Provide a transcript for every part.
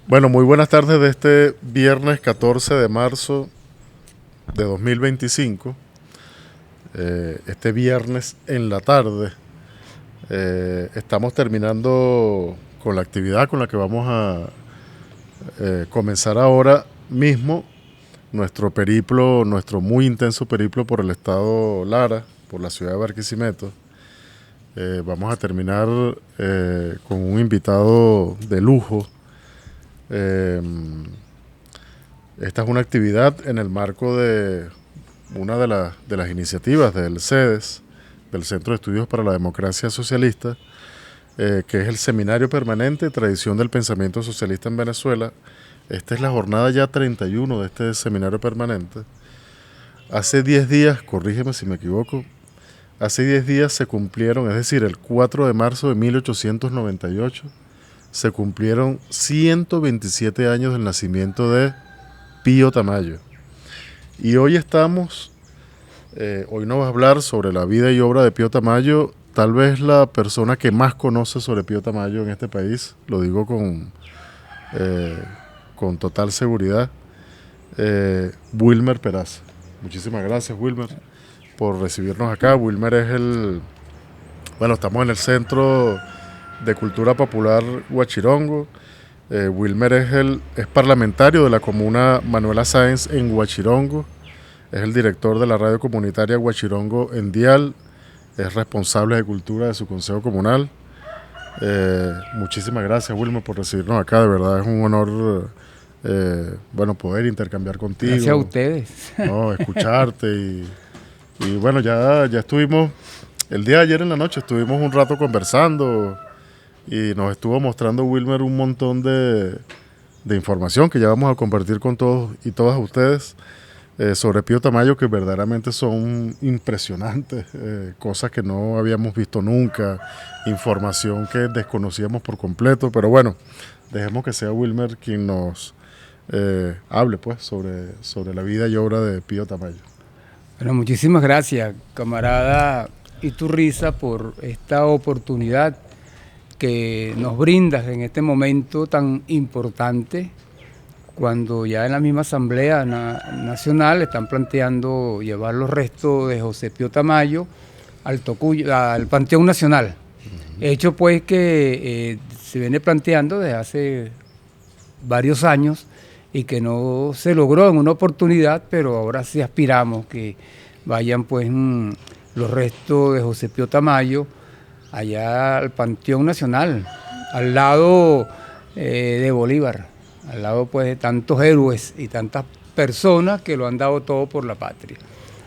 Bueno, muy buenas tardes de este viernes 14 de marzo de 2025. Este viernes en la tarde estamos terminando con la actividad con la que vamos a comenzar ahora mismo nuestro periplo, nuestro muy intenso periplo por el estado Lara, por la ciudad de Barquisimeto. Vamos a terminar con un invitado de lujo. Esta es una actividad en el marco de una de las iniciativas del CEDES, del Centro de Estudios para la Democracia Socialista, que es el Seminario Permanente Tradición del Pensamiento Socialista en Venezuela. Esta es la jornada ya 31 de este seminario permanente. Hace 10 días, corrígeme si me equivoco, hace 10 días se cumplieron, es decir, el 4 de marzo de 1898, se cumplieron 127 años del nacimiento de Pío Tamayo. Y hoy hoy nos va a hablar sobre la vida y obra de Pío Tamayo, tal vez la persona que más conoce sobre Pío Tamayo en este país, lo digo con total seguridad, Wilmer Peraza. Muchísimas gracias, Wilmer, por recibirnos acá. Wilmer es estamos en el Centro de Cultura Popular Huachirongo. Wilmer es parlamentario de la comuna Manuela Sáenz en Huachirongo, es el director de la radio comunitaria Huachirongo en Dial, es responsable de cultura de su consejo comunal. Muchísimas gracias, Wilmer, por recibirnos acá. De verdad es un honor poder intercambiar contigo. Gracias a ustedes. No, escucharte y bueno, ya estuvimos, el día de ayer en la noche estuvimos un rato conversando y nos estuvo mostrando Wilmer un montón de información que ya vamos a compartir con todos y todas ustedes sobre Pío Tamayo, que verdaderamente son impresionantes, cosas que no habíamos visto nunca, información que desconocíamos por completo, pero bueno, dejemos que sea Wilmer quien nos hable pues sobre la vida y obra de Pío Tamayo. Bueno, muchísimas gracias, camarada Iturriza, por esta oportunidad que nos brindas en este momento tan importante, cuando ya en la misma Asamblea Nacional están planteando llevar los restos de José Pío Tamayo al Tocuyo, al Panteón Nacional. Hecho pues que se viene planteando desde hace varios años y que no se logró en una oportunidad, pero ahora sí aspiramos que vayan pues los restos de José Pío Tamayo allá al Panteón Nacional, al lado de Bolívar, al lado pues de tantos héroes y tantas personas que lo han dado todo por la patria.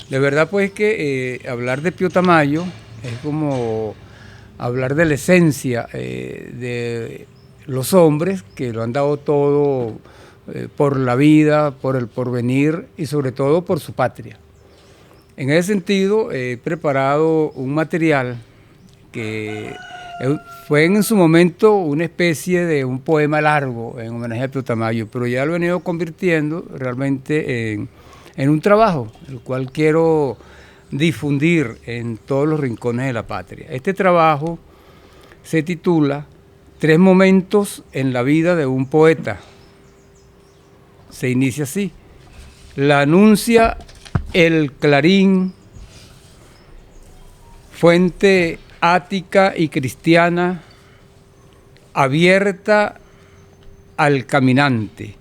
De verdad pues que hablar de Pío Tamayo es como hablar de la esencia de los hombres que lo han dado todo por la vida, por el porvenir y sobre todo por su patria. En ese sentido he preparado un material que fue en su momento una especie de un poema largo en homenaje a Pío Tamayo, pero ya lo he venido convirtiendo realmente en un trabajo, el cual quiero difundir en todos los rincones de la patria. Este trabajo se titula 3 momentos en la vida de un poeta. Se inicia así: la anuncia el Clarín, fuente ática y cristiana, abierta al caminante,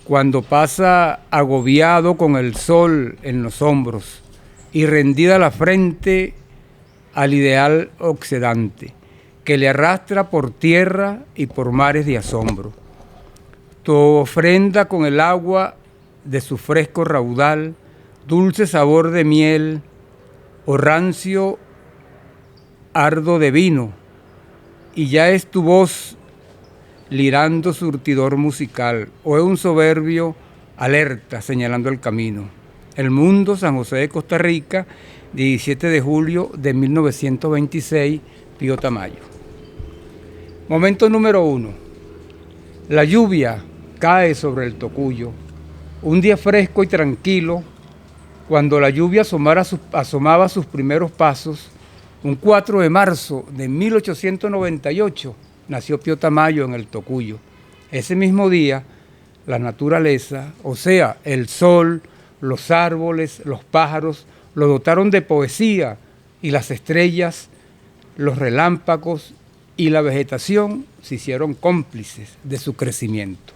cuando pasa agobiado con el sol en los hombros y rendida la frente al ideal oxidante, que le arrastra por tierra y por mares de asombro. Tu ofrenda con el agua de su fresco raudal, dulce sabor de miel o rancio ardo de vino, y ya es tu voz lirando surtidor musical, o es un soberbio alerta señalando el camino. El Mundo, San José de Costa Rica, 17 de julio de 1926, Pío Tamayo. Momento número 1. La lluvia cae sobre el Tocuyo. Un día fresco y tranquilo, cuando la lluvia asomaba sus primeros pasos, un 4 de marzo de 1898 nació Pío Tamayo en el Tocuyo. Ese mismo día, la naturaleza, o sea, el sol, los árboles, los pájaros, lo dotaron de poesía, y las estrellas, los relámpagos y la vegetación se hicieron cómplices de su crecimiento.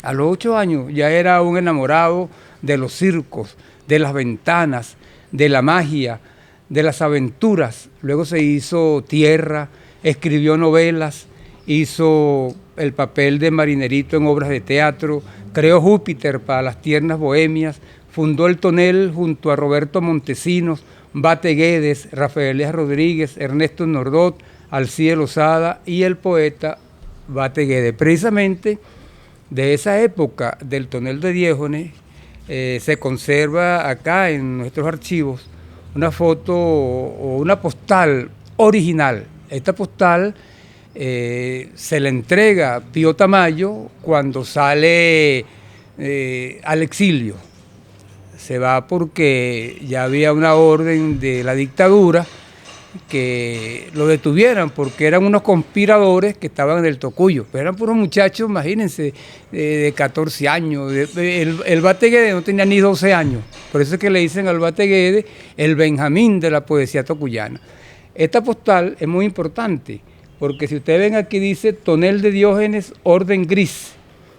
A los 8 años ya era un enamorado de los circos, de las ventanas, de la magia, de las aventuras. Luego se hizo tierra, escribió novelas, hizo el papel de marinerito en obras de teatro, creó Júpiter para las tiernas bohemias, fundó el Tonel junto a Roberto Montesinos, Bate Guedes, Rafael Elías Rodríguez, Ernesto Nordot, Alcide Lozada y el poeta Bate Guedes. Precisamente de esa época del Tonel de Diógenes se conserva acá en nuestros archivos una foto o una postal original. Esta postal se le entrega a Pío Tamayo cuando sale al exilio. Se va porque ya había una orden de la dictadura que lo detuvieran porque eran unos conspiradores que estaban en el Tocuyo. Pero eran puros muchachos, imagínense, de 14 años. El Bate Guedes no tenía ni 12 años. Por eso es que le dicen al Bate Guedes el Benjamín de la poesía tocuyana. Esta postal es muy importante porque si ustedes ven aquí dice Tonel de Diógenes, orden gris.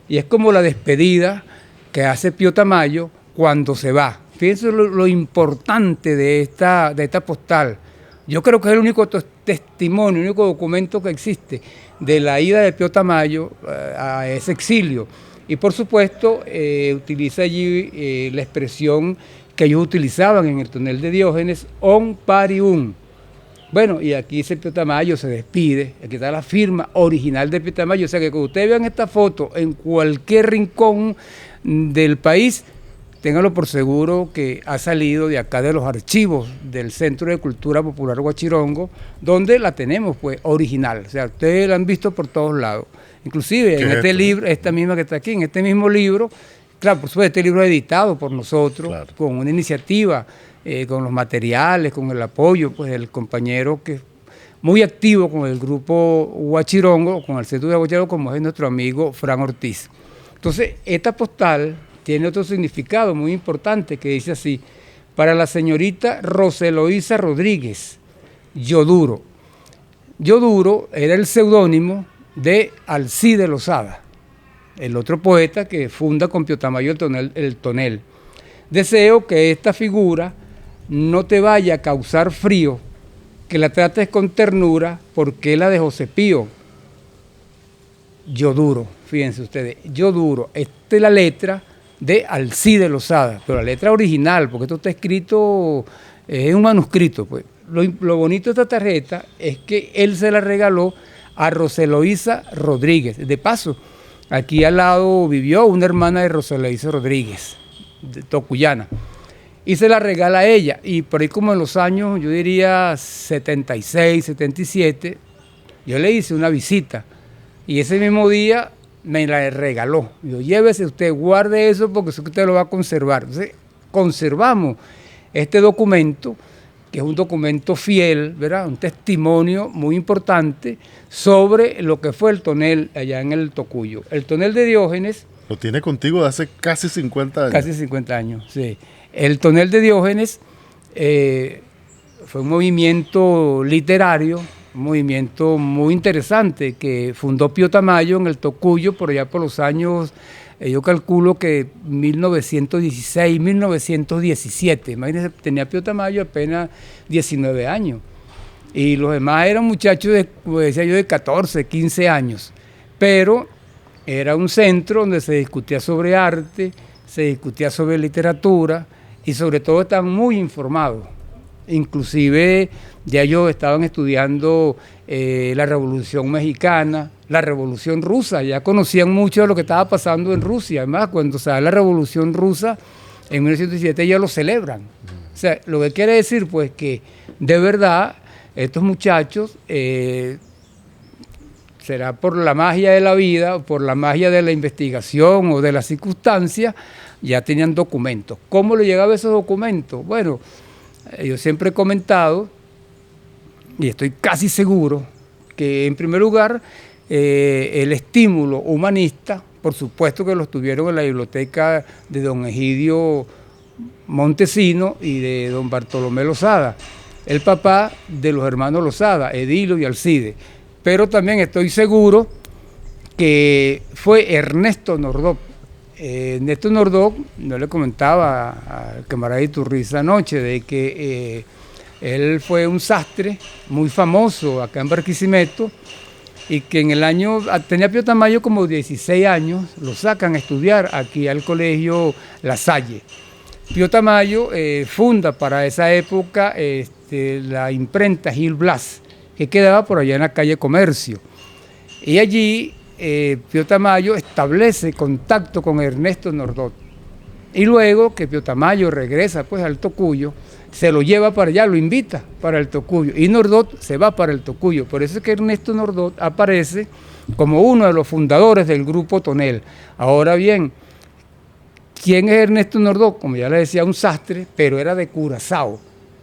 Y es como la despedida que hace Pío Tamayo cuando se va. Fíjense lo importante de esta postal. Yo creo que es el único testimonio, el único documento que existe de la ida de Pío Tamayo a ese exilio. Y por supuesto utiliza allí la expresión que ellos utilizaban en el Tonel de Diógenes, on pari un. Bueno, y aquí dice Pío Tamayo, se despide, aquí está la firma original de Pío Tamayo, o sea que cuando ustedes vean esta foto en cualquier rincón del país, ténganlo por seguro que ha salido de acá de los archivos del Centro de Cultura Popular Huachirongo, donde la tenemos pues original, o sea, ustedes la han visto por todos lados, inclusive en este libro, esta misma que está aquí, en este mismo libro, claro, por supuesto, este libro es editado por nosotros, claro, con una iniciativa, con los materiales, con el apoyo pues del compañero que es muy activo con el grupo Huachirongo, con el Centro de Huachirongo, como es nuestro amigo Fran Ortiz. Entonces, esta postal tiene otro significado muy importante que dice así: para la señorita Roseloísa Rodríguez, Yoduro. Yoduro era el seudónimo de Alcide Lozada, el otro poeta que funda con Pío Tamayo el Tonel. Deseo que esta figura no te vaya a causar frío, que la trates con ternura, porque la de José Pío. Yoduro, fíjense ustedes, Yoduro. Esta es la letra de Alcide Lozada, pero la letra original, porque esto está escrito, es un manuscrito. Pues. Lo bonito de esta tarjeta es que él se la regaló a Roseloísa Rodríguez. De paso, aquí al lado vivió una hermana de Roseloísa Rodríguez, de tocuyana, y se la regala a ella. Y por ahí como en los años, yo diría 76, 77, yo le hice una visita, y ese mismo día me la regaló. Digo, llévese usted, guarde eso porque eso que usted lo va a conservar. Entonces, conservamos este documento, que es un documento fiel, ¿verdad? Un testimonio muy importante sobre lo que fue el Tonel allá en el Tocuyo. El Tonel de Diógenes... Lo tiene contigo de hace casi 50 años. Casi 50 años, sí. El Tonel de Diógenes fue un movimiento literario, un movimiento muy interesante que fundó Pío Tamayo en el Tocuyo por allá por los años, yo calculo que 1916, 1917. Imagínense, tenía Pío Tamayo apenas 19 años. Y los demás eran muchachos de, como decía yo, de 14, 15 años. Pero era un centro donde se discutía sobre arte, se discutía sobre literatura y sobre todo estaban muy informados. Inclusive ya ellos estaban estudiando la Revolución Mexicana, la Revolución Rusa, ya conocían mucho de lo que estaba pasando en Rusia. Además, cuando se da la Revolución Rusa, en 1917 ellos lo celebran. O sea, lo que quiere decir, pues, que de verdad estos muchachos, será por la magia de la vida, por la magia de la investigación o de las circunstancias, ya tenían documentos. ¿Cómo le llegaban esos documentos? Bueno, yo siempre he comentado, y estoy casi seguro, que en primer lugar el estímulo humanista, por supuesto que los tuvieron en la biblioteca de don Egidio Montesino y de don Bartolomé Losada, el papá de los hermanos Losada, Edilo y Alcide. Pero también estoy seguro que fue Ernesto Nordó. Ernesto Nordó, no le comentaba al camarada Iturriza anoche, de que él fue un sastre muy famoso acá en Barquisimeto, y que en el año, tenía Pío Tamayo como 16 años, lo sacan a estudiar aquí al colegio La Salle. Pío Tamayo funda para esa época la imprenta Gil Blas, que quedaba por allá en la calle Comercio. Y allí Pío Tamayo establece contacto con Ernesto Nordó. Y luego que Pío Tamayo regresa pues al Tocuyo, se lo lleva para allá, lo invita para el Tocuyo. Y Nordó se va para el Tocuyo. Por eso es que Ernesto Nordó aparece como uno de los fundadores del grupo Tonel. Ahora bien, ¿quién es Ernesto Nordó? Como ya le decía, un sastre, pero era de Curazao.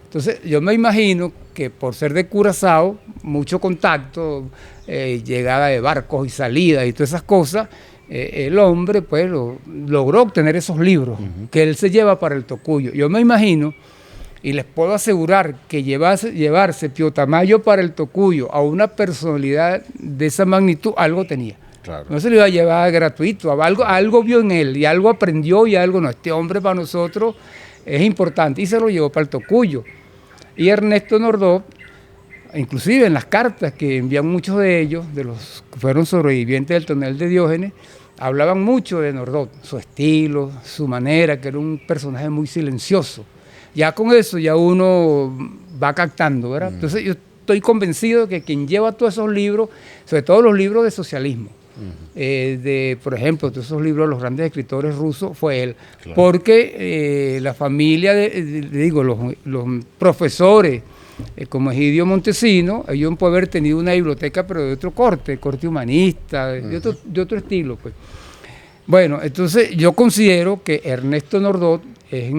Entonces yo me imagino que por ser de Curazao, mucho contacto, llegada de barcos y salida y todas esas cosas, el hombre pues logró obtener esos libros que él se lleva para el Tocuyo. Yo me imagino, y les puedo asegurar que llevarse Pío Tamayo para el Tocuyo a una personalidad de esa magnitud, algo tenía. Claro. No se lo iba a llevar gratuito, algo vio en él y algo aprendió y algo no. Este hombre para nosotros es importante y se lo llevó para el Tocuyo. Y Ernesto Nordó, inclusive en las cartas que envían muchos de ellos, de los que fueron sobrevivientes del Tonel de Diógenes, hablaban mucho de Nordó, su estilo, su manera, que era un personaje muy silencioso. Ya con eso ya uno va captando, ¿verdad? Entonces yo estoy convencido de que quien lleva todos esos libros, sobre todo los libros de socialismo, por ejemplo, todos esos libros de los grandes escritores rusos, fue él. Claro. Porque la familia, los profesores, como Egidio Montesino, ellos pueden haber tenido una biblioteca, pero de otro corte humanista, de otro estilo. Pues. Bueno, entonces yo considero que Ernesto Nordó es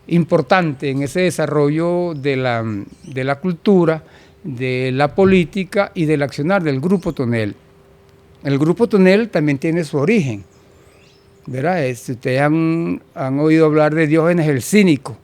importante en ese desarrollo de la cultura, de la política y del accionar del Grupo Tonel. El Grupo Tonel también tiene su origen, ¿verdad? Si ustedes han oído hablar de Diógenes el Cínico,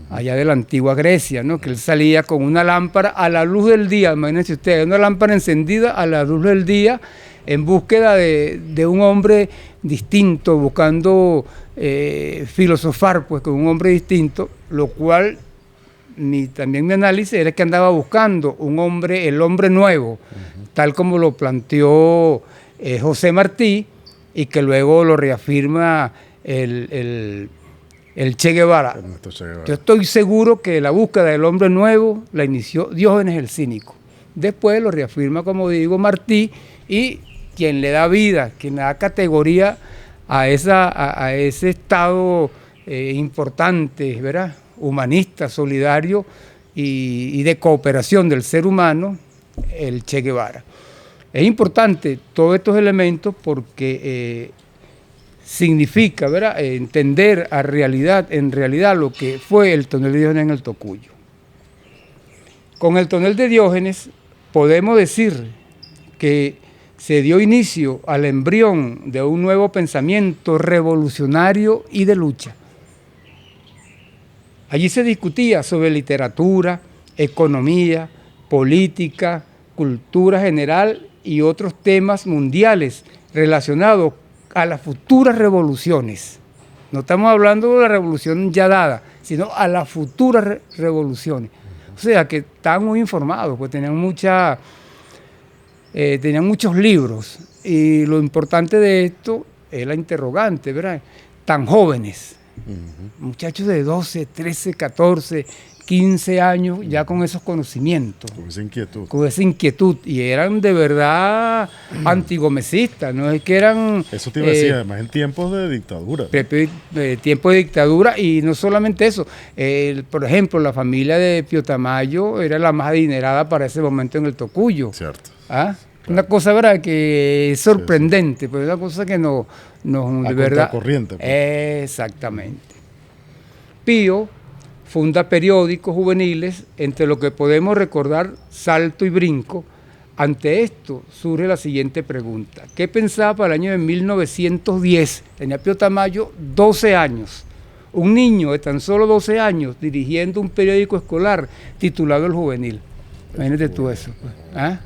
allá de la antigua Grecia, ¿no? Que él salía con una lámpara a la luz del día, imagínense ustedes, una lámpara encendida a la luz del día, en búsqueda de un hombre distinto, buscando filosofar pues, con un hombre distinto, lo cual también mi análisis era que andaba buscando el hombre nuevo, tal como lo planteó José Martí, y que luego lo reafirma el Che Guevara. Yo estoy seguro que la búsqueda del hombre nuevo la inició Diógenes el Cínico. Después lo reafirma, como digo, Martí, y quien le da vida, quien le da categoría a ese estado importante, ¿verdad? Humanista, solidario y de cooperación del ser humano, el Che Guevara. Es importante todos estos elementos porque significa, ¿verdad?, entender en realidad lo que fue el Tonel de Diógenes en el Tocuyo. Con el Tonel de Diógenes podemos decir que se dio inicio al embrión de un nuevo pensamiento revolucionario y de lucha. Allí se discutía sobre literatura, economía, política, cultura general y otros temas mundiales relacionados a las futuras revoluciones. No estamos hablando de la revolución ya dada, sino a las futuras revoluciones. O sea, que estaban muy informados, pues tenían muchos libros. Y lo importante de esto es la interrogante, ¿verdad? Tan jóvenes, muchachos de 12, 13, 14, 15 años, ya con esos conocimientos. Con esa inquietud. Con esa inquietud. Y eran de verdad antigomecistas, no es que eran... Eso te iba a decir, además en tiempos de dictadura. Tiempos de dictadura, y no solamente eso. Por ejemplo, la familia de Pío Tamayo era la más adinerada para ese momento en el Tocuyo. Cierto. ¿Ah? Claro. Una cosa, ¿verdad?, que es sorprendente, pero es una cosa que no de verdad... corriente. Pues. Exactamente. Pío funda periódicos juveniles, entre lo que podemos recordar Salto y Brinco, Ante esto surge la siguiente pregunta. ¿Qué pensaba para el año de 1910? Tenía Pío Tamayo 12 años. Un niño de tan solo 12 años dirigiendo un periódico escolar titulado El Juvenil. Imagínate tú eso. Pues. ¿Ah?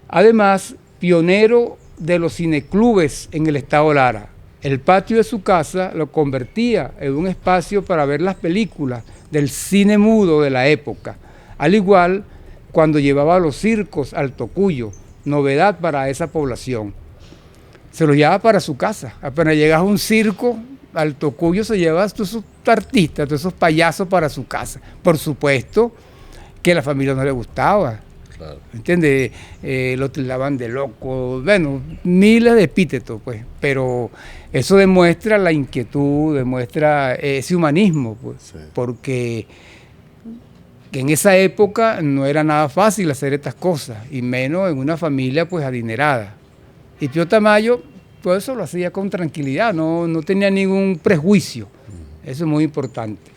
Además, pionero de los cineclubes en el estado Lara. El patio de su casa lo convertía en un espacio para ver las películas del cine mudo de la época. Al igual cuando llevaba a los circos al Tocuyo, novedad para esa población. Se lo llevaba para su casa. Apenas llegas a un circo, al Tocuyo se llevaba a todos esos artistas, todos esos payasos para su casa. Por supuesto que a la familia no le gustaba. Claro. ¿Entiendes? Lo tildaban de loco, bueno, miles de epítetos, pues. Pero eso demuestra la inquietud, demuestra ese humanismo, pues. Sí. Porque que en esa época no era nada fácil hacer estas cosas, y menos en una familia pues adinerada. Y Pío Tamayo todo eso lo hacía con tranquilidad, no tenía ningún prejuicio. Eso es muy importante.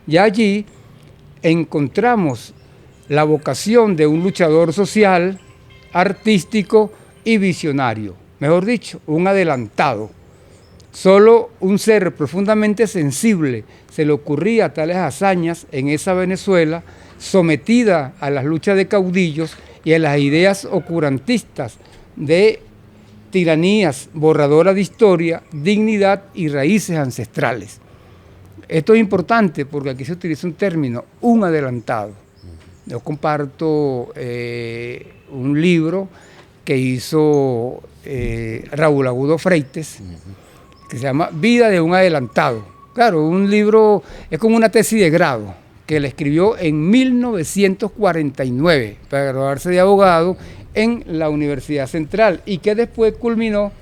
Ya allí encontramos la vocación de un luchador social, artístico y visionario. Mejor dicho, un adelantado. Solo un ser profundamente sensible se le ocurría tales hazañas en esa Venezuela sometida a las luchas de caudillos y a las ideas oscurantistas de tiranías borradoras de historia, dignidad y raíces ancestrales. Esto es importante porque aquí se utiliza un término, un adelantado. Yo comparto un libro que hizo Raúl Agudo Freites, que se llama Vida de un adelantado. Claro, un libro, es como una tesis de grado, que él escribió en 1949 para graduarse de abogado en la Universidad Central y que después culminó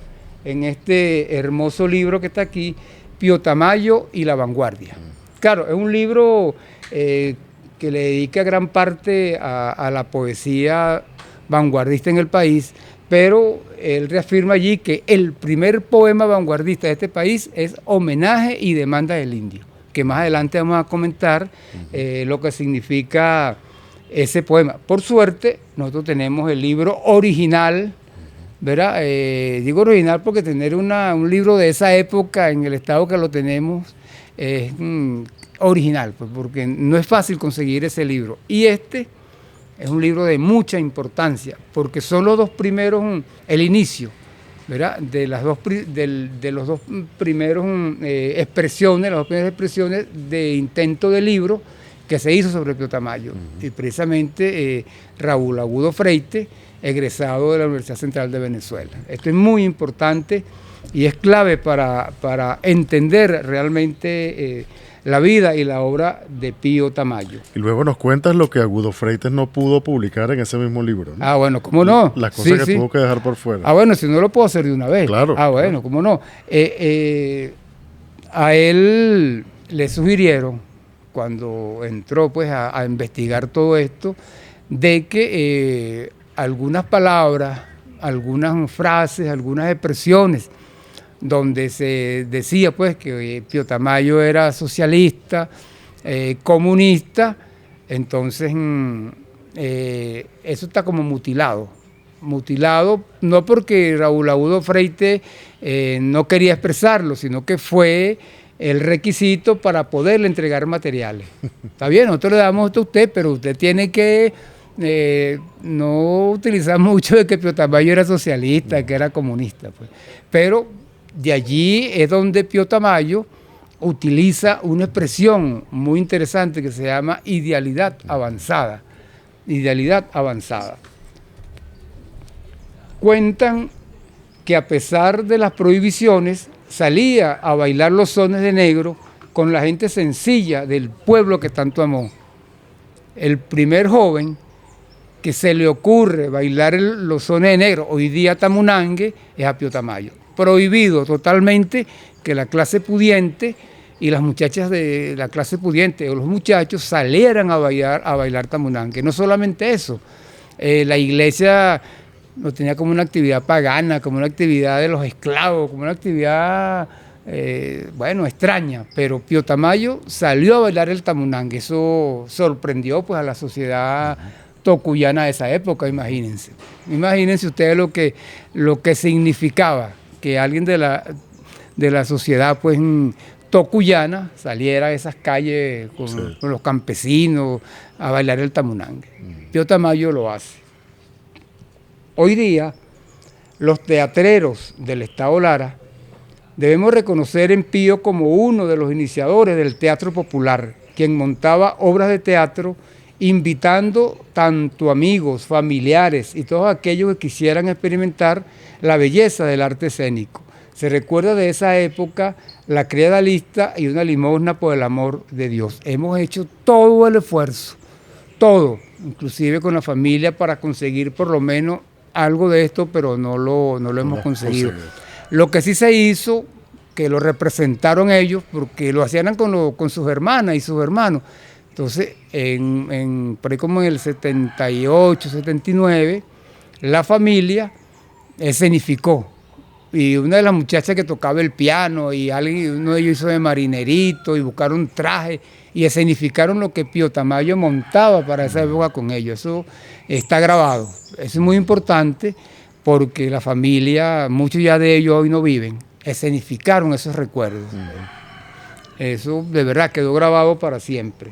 en este hermoso libro que está aquí, Pío Tamayo y la vanguardia. Claro, es un libro que le dedica gran parte a la poesía vanguardista en el país, pero él reafirma allí que el primer poema vanguardista de este país es Homenaje y Demanda del Indio, que más adelante vamos a comentar lo que significa ese poema. Por suerte, nosotros tenemos el libro original, ¿verdad? Digo original porque tener un libro de esa época en el estado que lo tenemos es original, pues, porque no es fácil conseguir ese libro. Y este es un libro de mucha importancia, porque son los dos primeros, el inicio, ¿verdad? De los dos primeros expresiones, las dos primeras expresiones de intento de libro que se hizo sobre Pío Tamayo. Y precisamente Raúl Agudo Freites, egresado de la Universidad Central de Venezuela. Esto es muy importante y es clave para entender realmente la vida y la obra de Pío Tamayo. Y luego nos cuentas lo que Agudo Freites no pudo publicar en ese mismo libro, ¿no? Ah, bueno, ¿cómo no? Las cosas que tuvo que dejar por fuera. Ah, bueno, si no lo puedo hacer de una vez. Claro. Ah, bueno, ¿cómo no? A él le sugirieron, cuando entró pues a investigar todo esto, de que algunas palabras, algunas frases, algunas expresiones donde se decía pues que Pío Tamayo era socialista, comunista, entonces eso está como mutilado no porque Raúl Agudo Freites no quería expresarlo, sino que fue el requisito para poderle entregar materiales. Está bien, nosotros le damos esto a usted, pero usted tiene que no utilizar mucho de que Pío Tamayo era socialista, que era comunista, pues. Pero de allí es donde Pío Tamayo utiliza una expresión muy interesante que se llama idealidad avanzada. Idealidad avanzada. Cuentan que a pesar de las prohibiciones, salía a bailar los sones de negro con la gente sencilla del pueblo que tanto amó. El primer joven que se le ocurre bailar los sones de negro, hoy día tamunangue, es a Pío Tamayo. Prohibido totalmente que la clase pudiente y las muchachas de la clase pudiente o los muchachos salieran a bailar tamunangue. No solamente eso, la iglesia lo tenía como una actividad pagana, como una actividad de los esclavos, como una actividad bueno, extraña, pero Pío Tamayo salió a bailar el tamunangue. Eso sorprendió pues a la sociedad tocuyana de esa época, imagínense. Imagínense ustedes lo que significaba que alguien de la sociedad pues tocuyana saliera a esas calles con los campesinos a bailar el tamunangue. Pío Tamayo lo hace. Hoy día, los teatreros del Estado Lara debemos reconocer en Pío como uno de los iniciadores del teatro popular, quien montaba obras de teatro invitando tanto amigos, familiares y todos aquellos que quisieran experimentar la belleza del arte escénico. Se recuerda de esa época la criada lista y una limosna por el amor de Dios. Hemos hecho todo el esfuerzo, todo, inclusive con la familia, para conseguir por lo menos algo de esto, pero no lo hemos conseguido. Lo que sí se hizo, que lo representaron ellos, porque lo hacían con sus hermanas y sus hermanos. Entonces, por ahí como en el 78, 79, la familia escenificó. Y una de las muchachas que tocaba el piano, y uno de ellos hizo de marinerito, y buscaron traje, y escenificaron lo que Pío Tamayo montaba para esa época con ellos. Eso está grabado. Eso es muy importante, porque la familia, muchos ya de ellos hoy no viven, escenificaron esos recuerdos. Eso de verdad quedó grabado para siempre.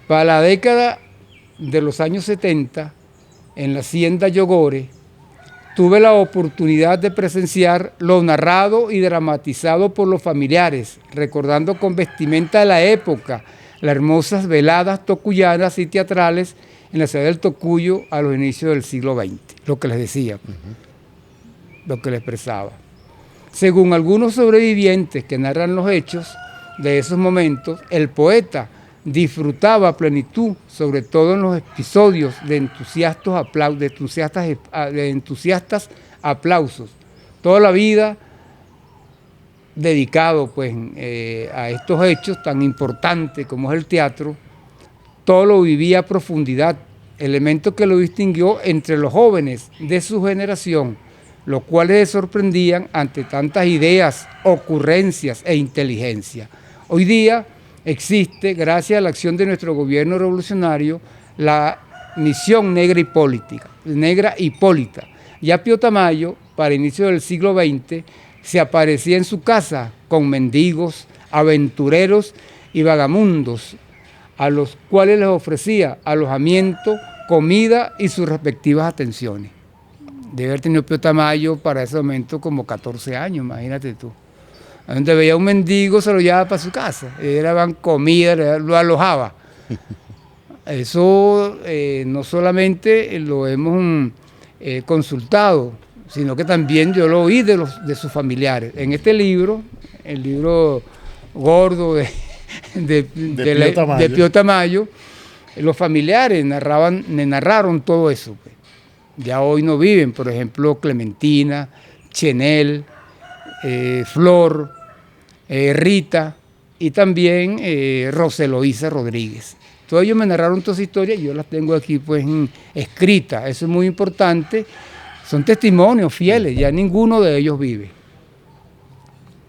Para la década de los años 70, en la hacienda Yogore, tuve la oportunidad de presenciar lo narrado y dramatizado por los familiares, recordando con vestimenta de la época las hermosas veladas tocuyanas y teatrales en la ciudad del Tocuyo a los inicios del siglo XX. Lo que les decía, lo que les expresaba. Según algunos sobrevivientes que narran los hechos de esos momentos, el poeta disfrutaba a plenitud, sobre todo en los episodios de entusiastas aplausos. Toda la vida dedicado pues, a estos hechos tan importantes como es el teatro, todo lo vivía a profundidad, elemento que lo distinguió entre los jóvenes de su generación, los cuales se sorprendían ante tantas ideas, ocurrencias e inteligencia. Hoy día existe, gracias a la acción de nuestro gobierno revolucionario, la misión Negra Hipólita. Ya Pío Tamayo, para inicio del siglo XX, se aparecía en su casa con mendigos, aventureros y vagamundos, a los cuales les ofrecía alojamiento, comida y sus respectivas atenciones. Debe haber tenido Pío Tamayo para ese momento como 14 años, imagínate tú. A donde veía un mendigo se lo llevaba para su casa, le daban comida, lo alojaba. Eso no solamente lo hemos consultado, sino que también yo lo oí de sus familiares. En este libro, el libro gordo de Pío Tamayo, los familiares narraron todo eso. Pues. Ya hoy no viven, por ejemplo, Clementina, Chenel, Flor, Rita y también Roseloísa Rodríguez. Todos ellos me narraron toda esa historia y yo las tengo aquí pues escritas. Eso es muy importante. Son testimonios fieles, ya ninguno de ellos vive.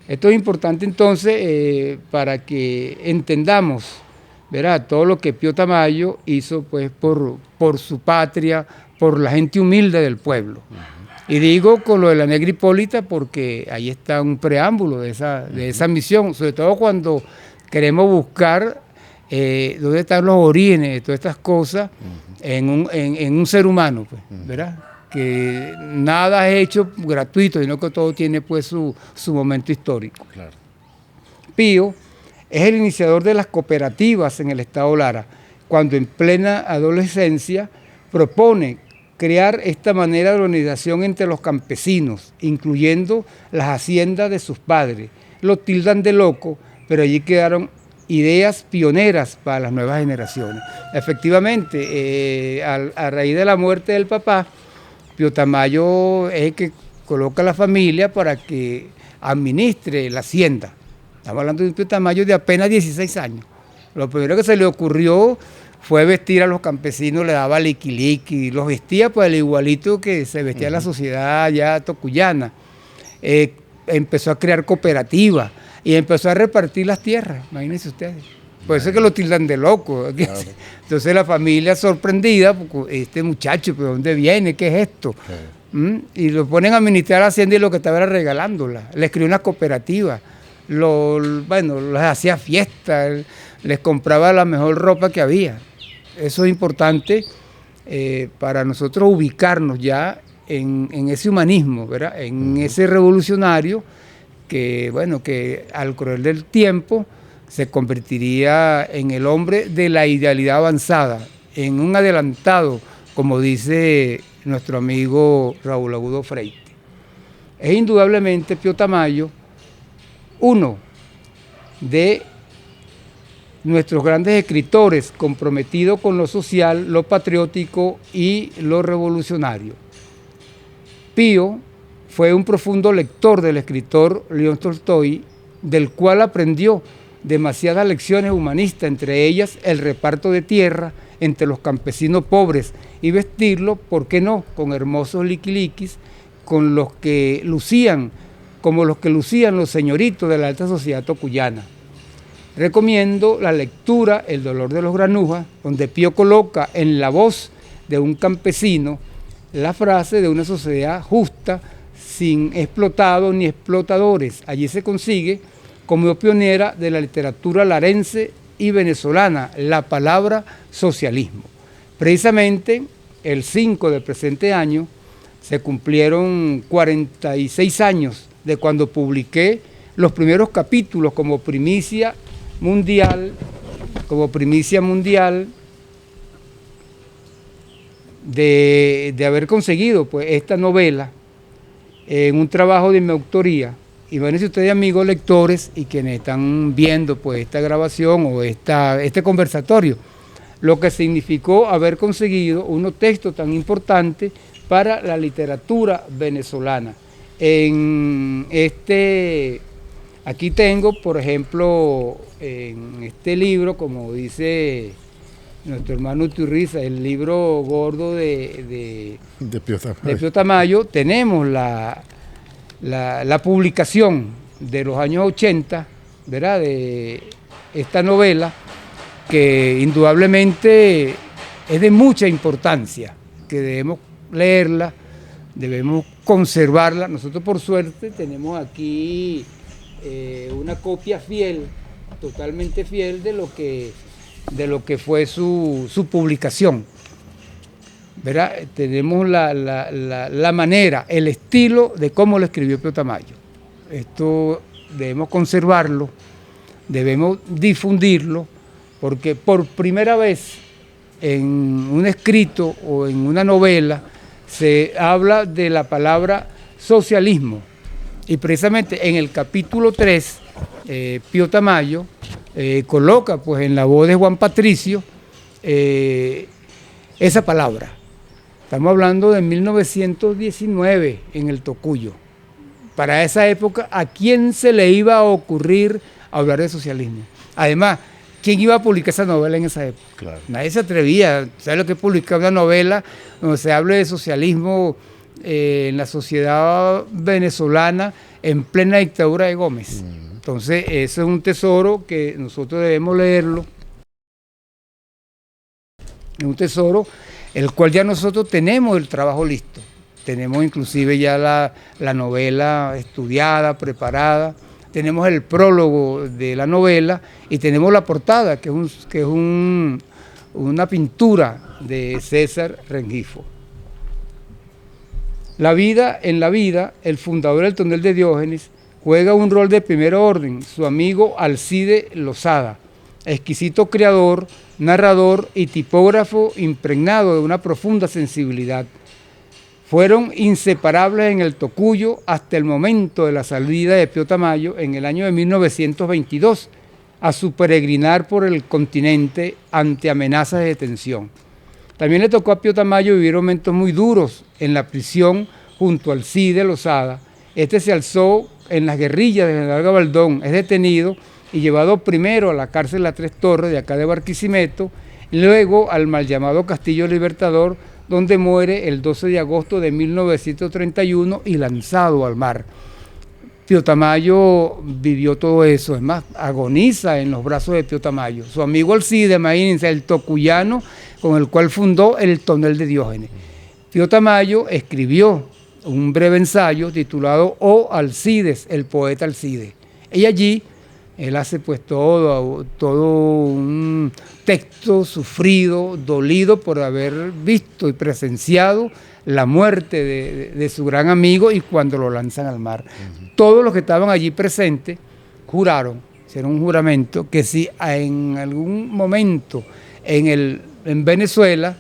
Esto es importante entonces para que entendamos, ¿verdad?, todo lo que Pío Tamayo hizo pues por su patria, por la gente humilde del pueblo. Y digo con lo de la Negra Hipólita porque ahí está un preámbulo de esa misión, sobre todo cuando queremos buscar dónde están los orígenes de todas estas cosas en un ser humano, pues, ¿verdad? Que nada es hecho gratuito, sino que todo tiene pues su momento histórico. Claro. Pío es el iniciador de las cooperativas en el estado Lara, cuando en plena adolescencia propone crear esta manera de organización entre los campesinos, incluyendo las haciendas de sus padres. Lo tildan de loco, pero allí quedaron ideas pioneras para las nuevas generaciones. Efectivamente, a raíz de la muerte del papá, Pío Tamayo es el que coloca a la familia para que administre la hacienda. Estamos hablando de un Pío Tamayo de apenas 16 años. Lo primero que se le ocurrió fue vestir a los campesinos, le daba liqui, los vestía pues al igualito que se vestía la sociedad ya tocuyana. empezó a crear cooperativas y empezó a repartir las tierras, imagínense ustedes. Por eso es que lo tildan de loco. Claro. Entonces la familia sorprendida, porque este muchacho, ¿de dónde viene? ¿Qué es esto? Y lo ponen a administrar la hacienda y lo que estaba era regalándola. Les creó una cooperativa, les hacía fiestas, les compraba la mejor ropa que había. Eso es importante para nosotros ubicarnos ya en ese humanismo, ¿verdad? En ese revolucionario que al correr del tiempo se convertiría en el hombre de la idealidad avanzada, en un adelantado, como dice nuestro amigo Raúl Agudo Freite. Es indudablemente Pío Tamayo uno de nuestros grandes escritores comprometidos con lo social, lo patriótico y lo revolucionario. Pío fue un profundo lector del escritor León Tolstoy, del cual aprendió demasiadas lecciones humanistas, entre ellas el reparto de tierra entre los campesinos pobres y vestirlo, ¿por qué no?, con hermosos liquiliquis, como los que lucían los señoritos de la alta sociedad tocuyana. Recomiendo la lectura El dolor de los granujas, donde Pío coloca en la voz de un campesino la frase de una sociedad justa, sin explotados ni explotadores. Allí se consigue, como pionera de la literatura larense y venezolana, la palabra socialismo. Precisamente el 5 del presente año se cumplieron 46 años de cuando publiqué los primeros capítulos como primicia mundial de haber conseguido pues esta novela en un trabajo de mi autoría. Y van a decir ustedes, amigos lectores y quienes están viendo pues esta grabación o este conversatorio, lo que significó haber conseguido unos textos tan importantes para la literatura venezolana. Aquí tengo, por ejemplo, en este libro, como dice nuestro hermano Uturriza, el libro gordo de Pío Tamayo, tenemos la publicación de los años 80, ¿verdad?, de esta novela, que indudablemente es de mucha importancia, que debemos leerla, debemos conservarla. Nosotros, por suerte, tenemos aquí una copia fiel, totalmente fiel de lo que fue su publicación, ¿verdad? Tenemos la manera, el estilo de cómo lo escribió Pío Tamayo. Esto debemos conservarlo, debemos difundirlo, porque por primera vez en un escrito o en una novela se habla de la palabra socialismo. Y precisamente en el capítulo 3, Pío Tamayo coloca pues en la voz de Juan Patricio esa palabra. Estamos hablando de 1919 en el Tocuyo. Para esa época, ¿a quién se le iba a ocurrir hablar de socialismo? Además, ¿quién iba a publicar esa novela en esa época? Claro. Nadie se atrevía. ¿Sabes lo que es publicar una novela donde se hable de socialismo en la sociedad venezolana en plena dictadura de Gómez? Entonces, ese es un tesoro que nosotros debemos leerlo. Es un tesoro el cual ya nosotros tenemos el trabajo listo. Tenemos inclusive ya la novela estudiada, preparada. Tenemos el prólogo de la novela y tenemos la portada, que es una pintura de César Rengifo. En la vida, el fundador del Tonel de Diógenes juega un rol de primer orden, su amigo Alcide Lozada, exquisito creador, narrador y tipógrafo impregnado de una profunda sensibilidad. Fueron inseparables en el Tocuyo hasta el momento de la salida de Pío Tamayo en el año de 1922 a su peregrinar por el continente ante amenazas de detención. También le tocó a Pío Tamayo vivir momentos muy duros en la prisión junto al Alcide Lozada. Este se alzó en las guerrillas de General Gabaldón, es detenido y llevado primero a la cárcel Las Tres Torres de acá de Barquisimeto, luego al mal llamado Castillo Libertador, donde muere el 12 de agosto de 1931 y lanzado al mar. Pío Tamayo vivió todo eso, es más, agoniza en los brazos de Pío Tamayo. Su amigo Alcides, imagínense, el tocuyano con el cual fundó el Tonel de Diógenes. Pío Tamayo escribió un breve ensayo titulado O Alcides, el poeta Alcides. Y allí él hace pues todo un texto sufrido, dolido por haber visto y presenciado la muerte de su gran amigo y cuando lo lanzan al mar. Todos los que estaban allí presentes juraron, hicieron un juramento, que si en algún momento en Venezuela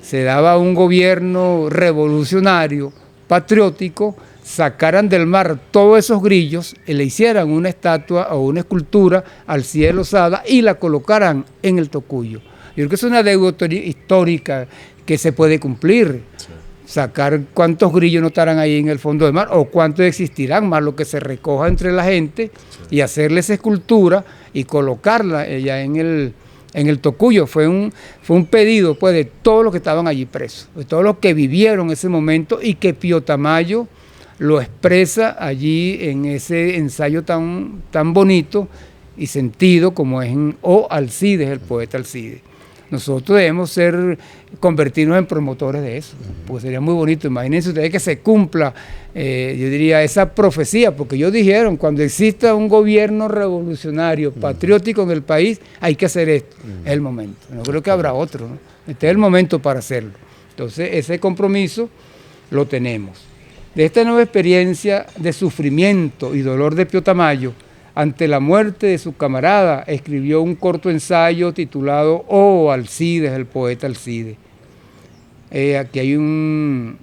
se daba un gobierno revolucionario, patriótico, sacaran del mar todos esos grillos y le hicieran una estatua o una escultura al Alcides Lozada y la colocaran en el Tocuyo. Yo creo que es una deuda histórica que se puede cumplir. Sí. Sacar cuántos grillos no estarán ahí en el fondo del mar o cuántos existirán, más lo que se recoja entre la gente, sí, y hacerle esa escultura y colocarla ya en el Tocuyo. Fue un pedido pues, de todos los que estaban allí presos, de todos los que vivieron ese momento y que Pío Tamayo lo expresa allí en ese ensayo tan bonito y sentido como es en O Alcides, el poeta Alcides. Nosotros debemos convertirnos en promotores de eso, pues sería muy bonito. Imagínense ustedes que se cumpla, yo diría, esa profecía, porque ellos dijeron, cuando exista un gobierno revolucionario, patriótico en el país, hay que hacer esto, es el momento. No creo que habrá otro, ¿no? Este es el momento para hacerlo. Entonces, ese compromiso lo tenemos. De esta nueva experiencia de sufrimiento y dolor de Pío Tamayo, ante la muerte de su camarada, escribió un corto ensayo titulado O Alcides, el poeta Alcides. Aquí hay un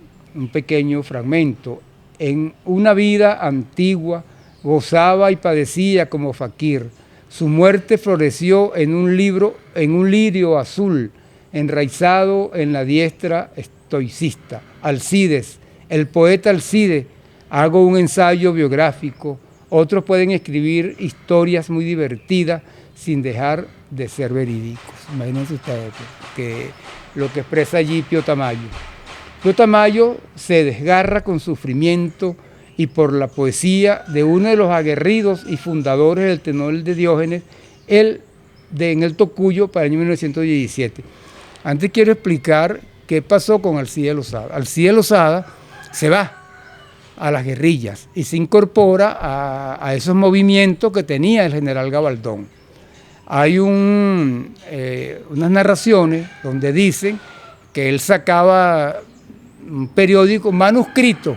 pequeño fragmento. En una vida antigua gozaba y padecía como faquir. Su muerte floreció en un lirio azul, enraizado en la diestra estoicista. Alcides, el poeta Alcides, hago un ensayo biográfico. Otros pueden escribir historias muy divertidas sin dejar de ser verídicos. Imagínense ustedes que lo que expresa allí Pío Tamayo. Pío Tamayo se desgarra con sufrimiento y por la poesía de uno de los aguerridos y fundadores del Tonel de Diógenes, en el Tocuyo para el año 1917. Antes quiero explicar qué pasó con Alcides Lozada. Alcides Lozada se va a las guerrillas y se incorpora a esos movimientos que tenía el general Gabaldón. Hay unas narraciones donde dicen que él sacaba un periódico manuscrito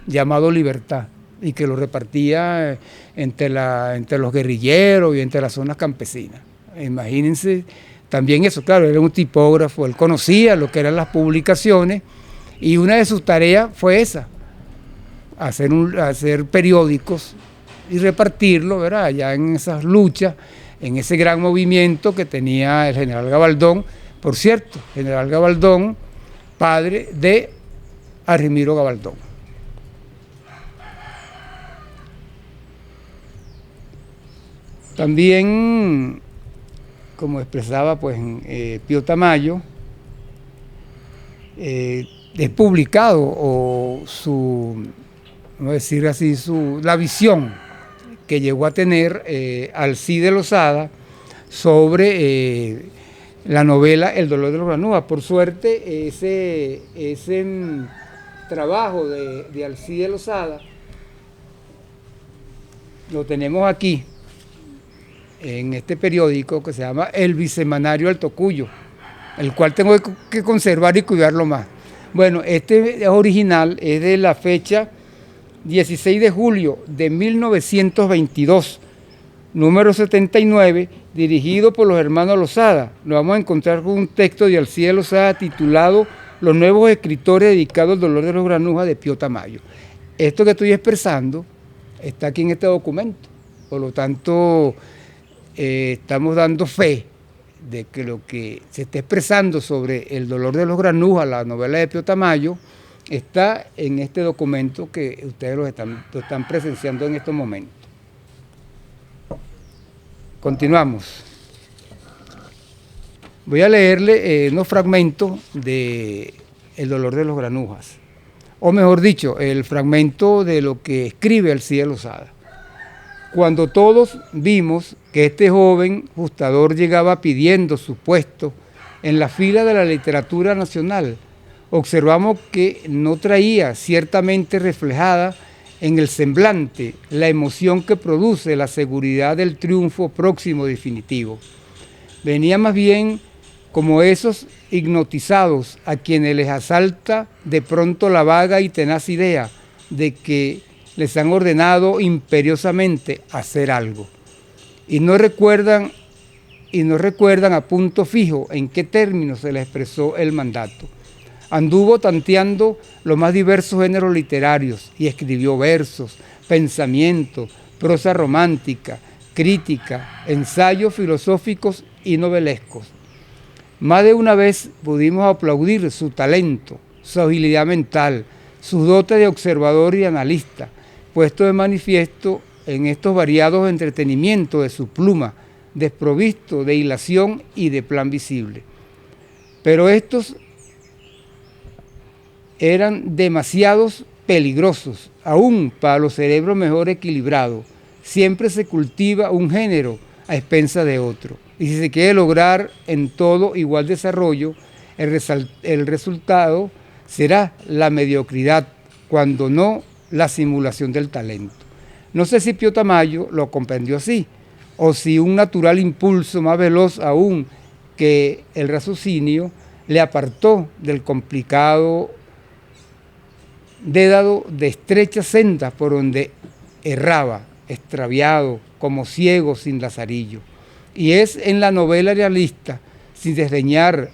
llamado Libertad y que lo repartía entre los guerrilleros y entre las zonas campesinas. Imagínense también eso, claro, era un tipógrafo, él conocía lo que eran las publicaciones y una de sus tareas fue esa, hacer periódicos y repartirlo, ¿verdad? Allá en esas luchas, en ese gran movimiento que tenía el general Gabaldón. Por cierto, general Gabaldón, padre de Arrimiro Gabaldón. También, como expresaba pues, Pío Tamayo, es publicado o vamos a decir así, la visión que llegó a tener Alcides Lozada sobre la novela El dolor de los Granújas. Por suerte, ese trabajo de Alcides Lozada lo tenemos aquí, en este periódico que se llama El Bisemanario del Tocuyo, el cual tengo que conservar y cuidarlo más. Bueno, este es original, es de la fecha 16 de julio de 1922, número 79, dirigido por los hermanos Lozada. Nos vamos a encontrar con un texto de Alcides Lozada titulado Los nuevos escritores dedicados al dolor de los granujas de Pío Tamayo. Esto que estoy expresando está aquí en este documento, por lo tanto estamos dando fe de que lo que se está expresando sobre el dolor de los granujas, la novela de Pío Tamayo, está en este documento que ustedes lo están presenciando en estos momentos. Continuamos. Voy a leerle unos fragmentos de El dolor de los granujas. o mejor dicho, el fragmento de lo que escribe Alcide Lozada. Cuando todos vimos que este joven justador llegaba pidiendo su puesto en la fila de la literatura nacional, observamos que no traía ciertamente reflejada en el semblante la emoción que produce la seguridad del triunfo próximo definitivo. Venía más bien como esos hipnotizados a quienes les asalta de pronto la vaga y tenaz idea de que les han ordenado imperiosamente hacer algo. Y no recuerdan a punto fijo en qué términos se les expresó el mandato. Anduvo tanteando los más diversos géneros literarios y escribió versos, pensamientos, prosa romántica, crítica, ensayos filosóficos y novelescos. Más de una vez pudimos aplaudir su talento, su agilidad mental, su dote de observador y analista, puesto de manifiesto en estos variados entretenimientos de su pluma, desprovisto de hilación y de plan visible. Pero estos eran demasiados peligrosos, aún para los cerebros mejor equilibrados. Siempre se cultiva un género a expensa de otro. Y si se quiere lograr en todo igual desarrollo, el resultado será la mediocridad, cuando no la simulación del talento. No sé si Pío Tamayo lo comprendió así, o si un natural impulso más veloz aún que el raciocinio le apartó del complicado dédalo de estrechas sendas por donde erraba, extraviado, como ciego sin lazarillo. Y es en la novela realista, sin desdeñar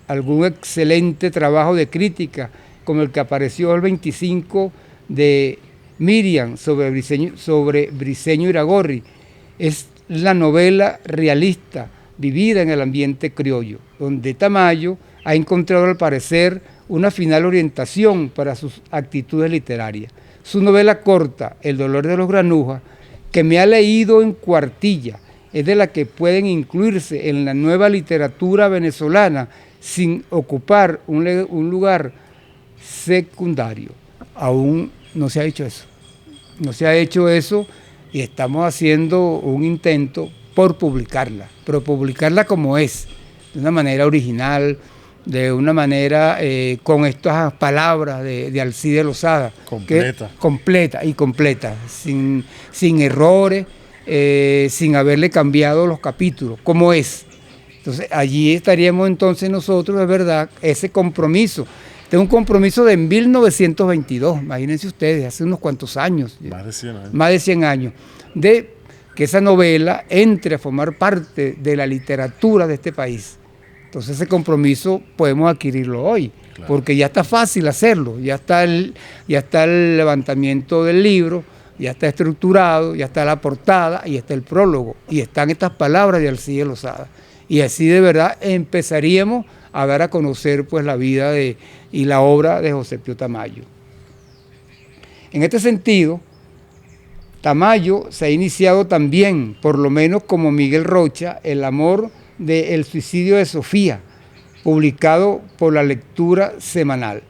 algún excelente trabajo de crítica, como el que apareció el 25 de Miriam sobre Briceño Iragorri, es la novela realista vivida en el ambiente criollo, donde Tamayo ha encontrado al parecer una final orientación para sus actitudes literarias. Su novela corta, El dolor de los granujas, que me ha leído en cuartilla, es de la que pueden incluirse en la nueva literatura venezolana sin ocupar un lugar secundario. Aún no se ha hecho eso. No se ha hecho eso y estamos haciendo un intento por publicarla, pero publicarla como es, de una manera original, de una manera con estas palabras de Alcide Lozada. Completa, sin errores, sin haberle cambiado los capítulos, como es. Entonces, allí estaríamos entonces nosotros, de verdad, ese compromiso. Este es un compromiso de 1922, imagínense ustedes, hace unos cuantos años. Más de 100 años. Más de 100 años, de que esa novela entre a formar parte de la literatura de este país. Entonces ese compromiso podemos adquirirlo hoy, claro, porque ya está fácil hacerlo, ya está el levantamiento del libro, ya está estructurado, ya está la portada, y está el prólogo, y están estas palabras de Alcide Lozada. Y así de verdad empezaríamos a dar a conocer pues la vida y la obra de José Pío Tamayo. En este sentido, Tamayo se ha iniciado también, por lo menos como Miguel Rocha, el amor del suicidio de Sofía, publicado por La Lectura Semanal.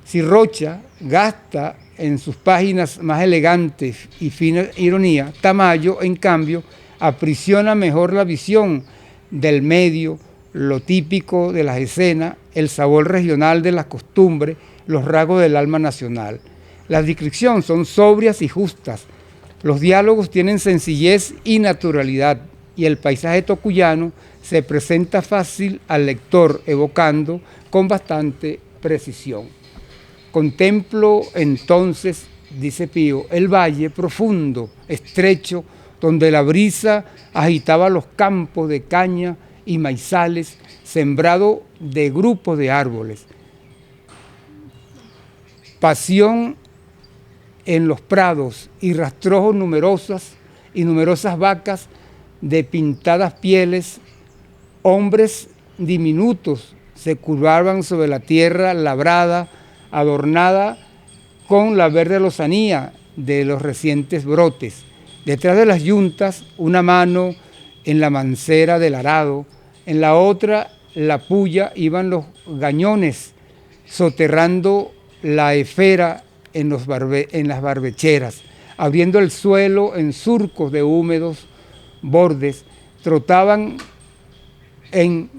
Si Rocha gasta en sus páginas más elegantes y fina ironía, Tamayo, en cambio, aprisiona mejor la visión del medio, lo típico de las escenas, el sabor regional de las costumbres, los rasgos del alma nacional. Las descripciones son sobrias y justas, los diálogos tienen sencillez y naturalidad, y el paisaje tocuyano se presenta fácil al lector, evocando con bastante precisión. Contemplo entonces, dice Pío, el valle profundo, estrecho, donde la brisa agitaba los campos de caña y maizales, sembrado de grupos de árboles. Pasión en los prados y rastrojos numerosas vacas de pintadas pieles, hombres diminutos se curvaban sobre la tierra labrada, adornada con la verde lozanía de los recientes brotes. Detrás de las yuntas, una mano en la mancera del arado, en la otra la puya iban los gañones, soterrando la esfera en las barbecheras, abriendo el suelo en surcos de húmedos bordes, trotaban en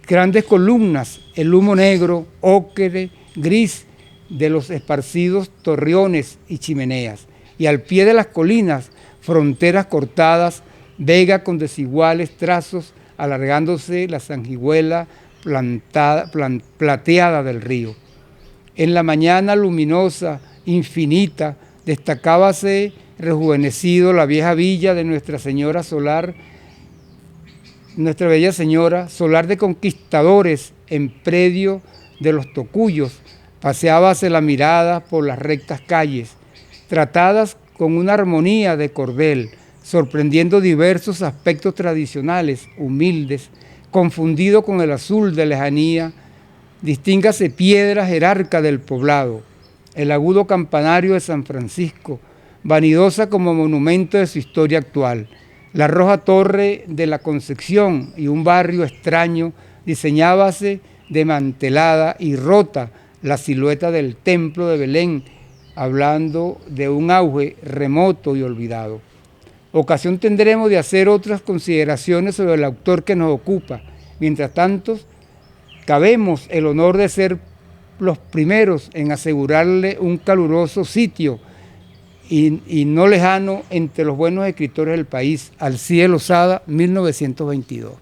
grandes columnas el humo negro, ocre, gris de los esparcidos torreones y chimeneas, y al pie de las colinas, fronteras cortadas, vega con desiguales trazos, alargándose la sanguijuela plateada del río. En la mañana luminosa, infinita, destacábase rejuvenecido la vieja villa de Nuestra Señora Solar, Nuestra Bella Señora, solar de conquistadores en predio de los Tocuyos. Paseábase la mirada por las rectas calles, tratadas con una armonía de cordel, sorprendiendo diversos aspectos tradicionales, humildes, confundido con el azul de lejanía. Distíngase piedra jerarca del poblado, el agudo campanario de San Francisco, vanidosa como monumento de su historia actual, la roja torre de la Concepción y un barrio extraño, diseñábase desmantelada y rota la silueta del templo de Belén, hablando de un auge remoto y olvidado. Ocasión tendremos de hacer otras consideraciones sobre el autor que nos ocupa. Mientras tanto, cabemos el honor de ser los primeros en asegurarle un caluroso sitio y no lejano entre los buenos escritores del país, Alcide Lozada, 1922.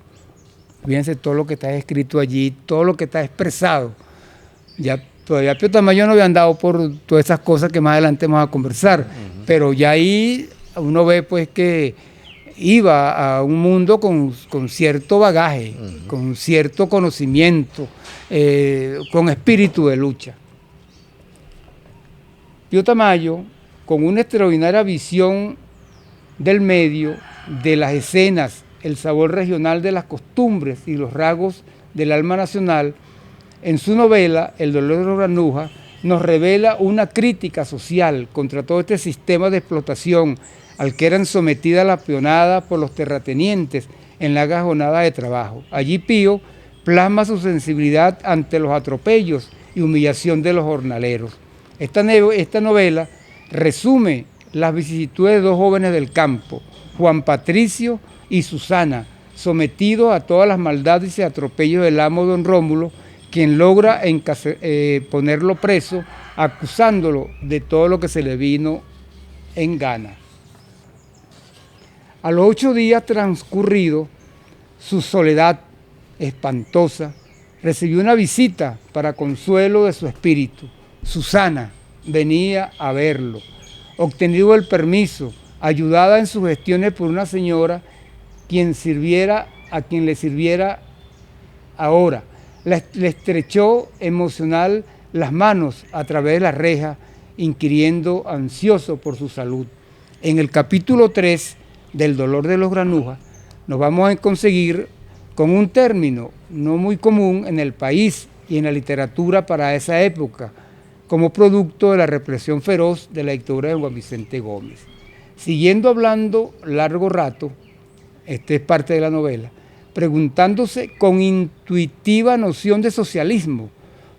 Fíjense todo lo que está escrito allí, todo lo que está expresado. Ya todavía Pío Tamayo no había andado por todas esas cosas que más adelante vamos a conversar, pero ya ahí uno ve pues que iba a un mundo con cierto bagaje, con cierto conocimiento, con espíritu de lucha. Pío Tamayo, con una extraordinaria visión del medio, de las escenas, el sabor regional de las costumbres y los rasgos del alma nacional, en su novela El dolor de los granujas nos revela una crítica social contra todo este sistema de explotación al que eran sometidas las peonadas por los terratenientes en la jornada de trabajo. Allí Pío plasma su sensibilidad ante los atropellos y humillación de los jornaleros. Esta novela resume las vicisitudes de dos jóvenes del campo, Juan Patricio y Susana, sometidos a todas las maldades y atropellos del amo don Rómulo, quien logra ponerlo preso, acusándolo de todo lo que se le vino en gana. A los 8 días transcurridos, su soledad espantosa recibió una visita para consuelo de su espíritu. Susana venía a verlo, obtenido el permiso, ayudada en sus gestiones por una señora a quien le sirviera ahora. Le estrechó emocional las manos a través de la reja, inquiriendo ansioso por su salud. En el capítulo 3 del dolor de los granujas, nos vamos a conseguir con un término no muy común en el país y en la literatura para esa época, como producto de la represión feroz de la dictadura de Juan Vicente Gómez. Siguiendo hablando largo rato, esta es parte de la novela, preguntándose con intuitiva noción de socialismo,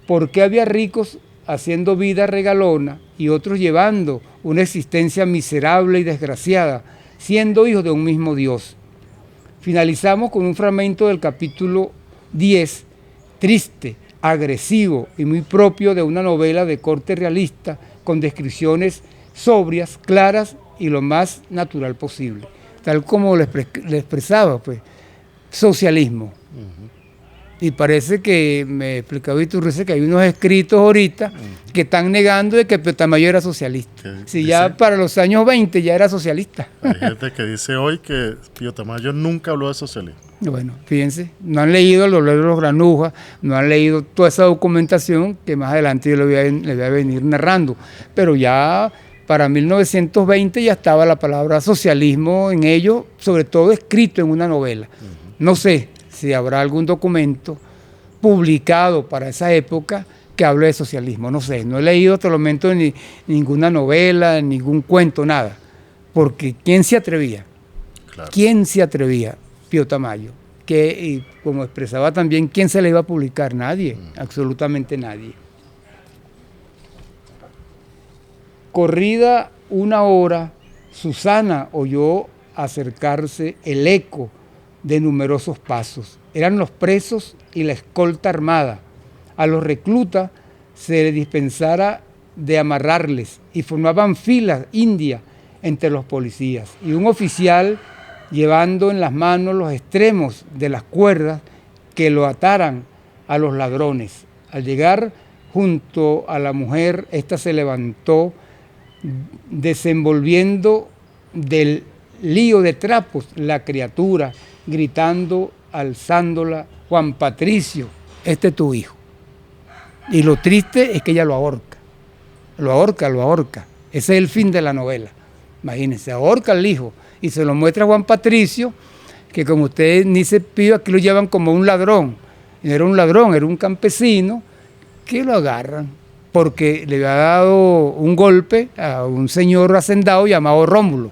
por qué había ricos haciendo vida regalona y otros llevando una existencia miserable y desgraciada, siendo hijos de un mismo Dios. Finalizamos con un fragmento del capítulo 10, triste, agresivo y muy propio de una novela de corte realista, con descripciones sobrias, claras y lo más natural posible. Tal como le expresaba, pues, socialismo. Y parece que me explicaba Iturrece que hay unos escritos ahorita que están negando de que Pío Tamayo era socialista. Si ya para los años 20 ya era socialista. Hay gente que dice hoy que Pío Tamayo nunca habló de socialismo. Bueno, fíjense, no han leído El dolor de los granujas, no han leído toda esa documentación que más adelante yo le voy a venir narrando. Pero ya para 1920 ya estaba la palabra socialismo en ello, sobre todo escrito en una novela. No sé si habrá algún documento publicado para esa época que hable de socialismo, no sé, no he leído hasta el momento ni ninguna novela, ningún cuento, nada, porque ¿quién se atrevía? Claro. ¿Quién se atrevía? Pío Tamayo. y como expresaba también, ¿quién se la iba a publicar? Nadie, absolutamente nadie. Corrida una hora, Susana oyó acercarse el eco de numerosos pasos. Eran los presos y la escolta armada. A los reclutas se les dispensara de amarrarles y formaban filas indias entre los policías. Y un oficial llevando en las manos los extremos de las cuerdas que lo ataran a los ladrones. Al llegar junto a la mujer, ésta se levantó desenvolviendo del lío de trapos la criatura, gritando, alzándola: Juan Patricio, este es tu hijo. Y lo triste es que ella lo ahorca. Lo ahorca. Ese es el fin de la novela. Imagínense, ahorca al hijo y se lo muestra a Juan Patricio, que como ustedes ni se pide, aquí lo llevan como un ladrón. Y no era un ladrón, era un campesino que lo agarran porque le había dado un golpe a un señor hacendado llamado Rómulo.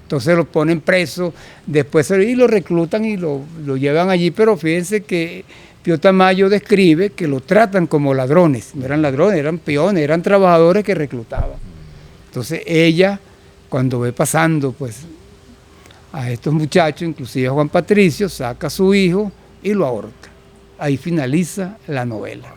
Entonces lo ponen preso, después y lo reclutan y lo llevan allí, pero fíjense que Pío Tamayo describe que lo tratan como ladrones. No eran ladrones, eran peones, eran trabajadores que reclutaban. Entonces ella, cuando ve pasando pues a estos muchachos, inclusive a Juan Patricio, saca a su hijo y lo ahorca. Ahí finaliza la novela.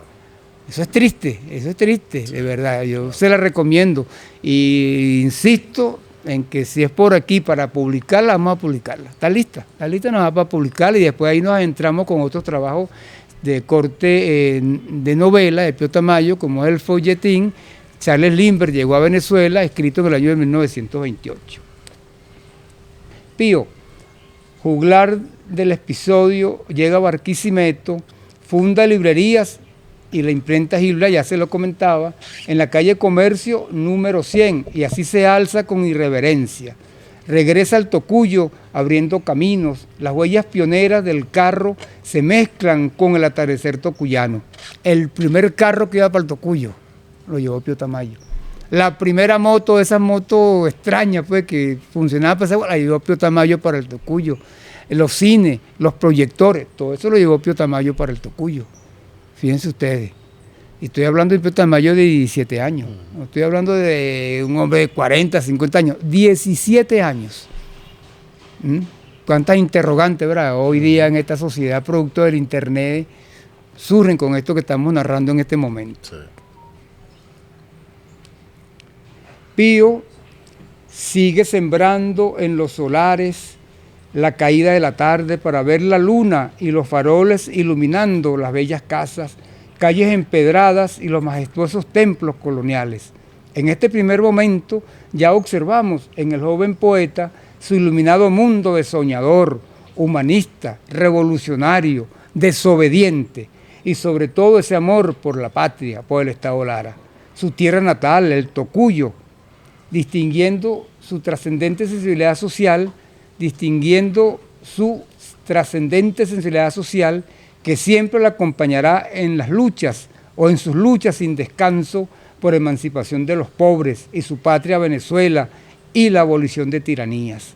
Eso es triste, de verdad. Yo se la recomiendo y insisto en que si es por aquí para publicarla, vamos a publicarla. Está lista nada más para publicarla y después ahí nos entramos con otros trabajos de corte de novela de Pío Tamayo, como es el folletín. Charles Lindbergh llegó a Venezuela, escrito en el año de 1928. Pío, juglar del episodio, llega a Barquisimeto, funda librerías y la imprenta Gilbert, ya se lo comentaba, en la calle Comercio número 100, y así se alza con irreverencia. Regresa al Tocuyo abriendo caminos, las huellas pioneras del carro se mezclan con el atardecer tocuyano. El primer carro que iba para el Tocuyo lo llevó Pío Tamayo. La primera moto, esa moto extraña pues, que funcionaba para esa, la llevó Pío Tamayo para el Tocuyo. Los cines, los proyectores, todo eso lo llevó Pío Tamayo para el Tocuyo. Fíjense ustedes, y estoy hablando de Pío Tamayo de 17 años, no estoy hablando de un hombre de 40, 50 años, 17 años. Cuántas interrogantes, ¿verdad? Hoy día en esta sociedad producto del internet surgen con esto que estamos narrando en este momento. Sí. Pío sigue sembrando en los solares la caída de la tarde para ver la luna y los faroles iluminando las bellas casas, calles empedradas y los majestuosos templos coloniales. En este primer momento ya observamos en el joven poeta su iluminado mundo de soñador, humanista, revolucionario, desobediente y sobre todo ese amor por la patria, por el Estado Lara. Su tierra natal, el Tocuyo, distinguiendo su trascendente sensibilidad social, que siempre la acompañará en las luchas o en sus luchas sin descanso por emancipación de los pobres y su patria Venezuela y la abolición de tiranías.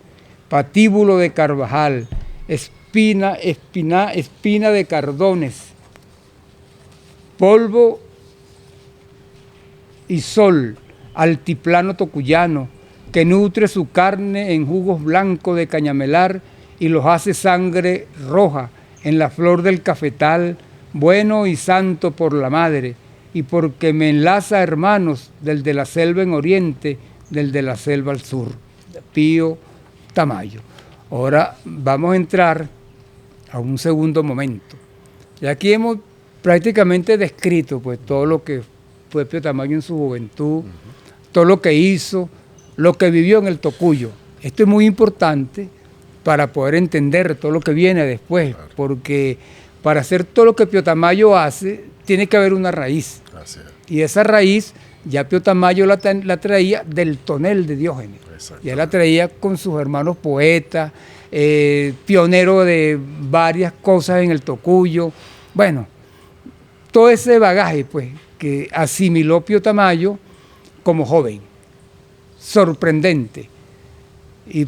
Patíbulo de Carvajal, espina de cardones, polvo y sol, altiplano tocuyano, que nutre su carne en jugos blancos de cañamelar y los hace sangre roja en la flor del cafetal, bueno y santo por la madre, y porque me enlaza hermanos del de la selva en oriente, del de la selva al sur. Pío Tamayo. Ahora vamos a entrar a un segundo momento. Y aquí hemos prácticamente descrito pues, todo lo que fue Pío Tamayo en su juventud, todo lo que hizo, lo que vivió en el Tocuyo. Esto es muy importante para poder entender todo lo que viene después, porque para hacer todo lo que Pío Tamayo hace, tiene que haber una raíz. Y esa raíz, ya Pío Tamayo la traía del tonel de Diógenes. Ya la traía con sus hermanos poetas, pionero de varias cosas en el Tocuyo. Bueno, todo ese bagaje pues, que asimiló Pío Tamayo como joven. Sorprendente. Y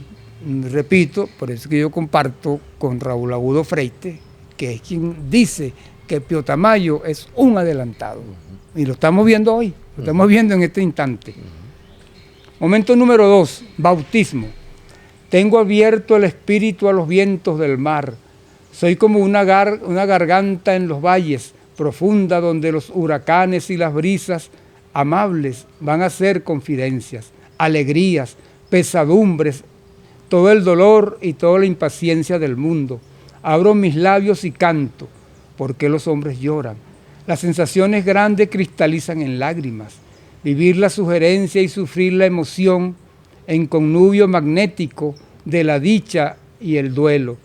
repito, por eso que yo comparto con Raúl Agudo Freite, que es quien dice que Pío Tamayo es un adelantado. Y lo estamos viendo hoy, lo estamos viendo en este instante. Momento número 2, bautismo. Tengo abierto el espíritu a los vientos del mar. Soy como una garganta en los valles, profunda, donde los huracanes y las brisas amables van a ser confidencias, alegrías, pesadumbres, todo el dolor y toda la impaciencia del mundo. Abro mis labios y canto. ¿Por qué los hombres lloran? Las sensaciones grandes cristalizan en lágrimas. Vivir la sugerencia y sufrir la emoción en connubio magnético de la dicha y el duelo.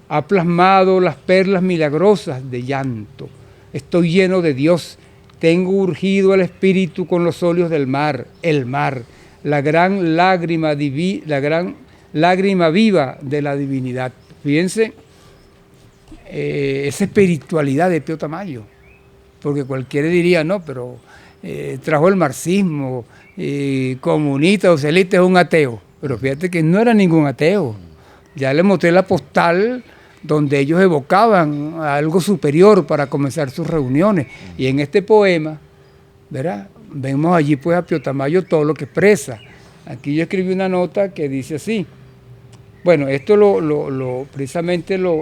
Ha plasmado las perlas milagrosas de llanto. Estoy lleno de Dios. Tengo urgido el espíritu con los óleos del mar, el mar, la gran lágrima viva de la divinidad. Fíjense, esa espiritualidad de Pío Tamayo, porque cualquiera diría, no, pero trajo el marxismo, comunista, socialista, es un ateo. Pero fíjate que no era ningún ateo. Ya le mostré la postal donde ellos evocaban algo superior para comenzar sus reuniones. Y en este poema, ¿verdad?, vemos allí pues a Pío Tamayo todo lo que expresa. Aquí yo escribí una nota que dice así. Bueno, esto precisamente lo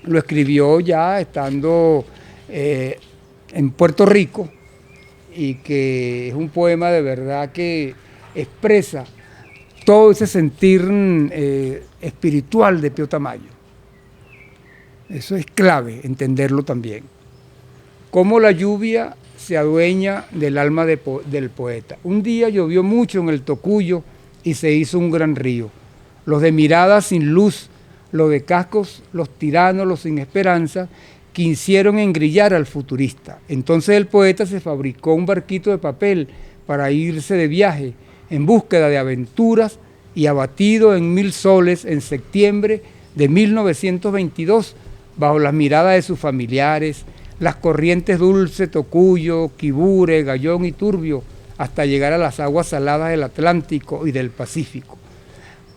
escribió ya estando en Puerto Rico, y que es un poema de verdad que expresa todo ese sentir espiritual de Pío Tamayo. Eso es clave, entenderlo también. Cómo la lluvia se adueña del alma del poeta. Un día llovió mucho en el Tocuyo y se hizo un gran río. Los de mirada sin luz, los de cascos, los tiranos, los sin esperanza, quisieron engrillar al futurista. Entonces el poeta se fabricó un barquito de papel para irse de viaje en búsqueda de aventuras, y abatido en 1000 soles en septiembre de 1922, bajo las miradas de sus familiares, las corrientes Dulce, Tocuyo, Quibure, Gallón y Turbio, hasta llegar a las aguas saladas del Atlántico y del Pacífico.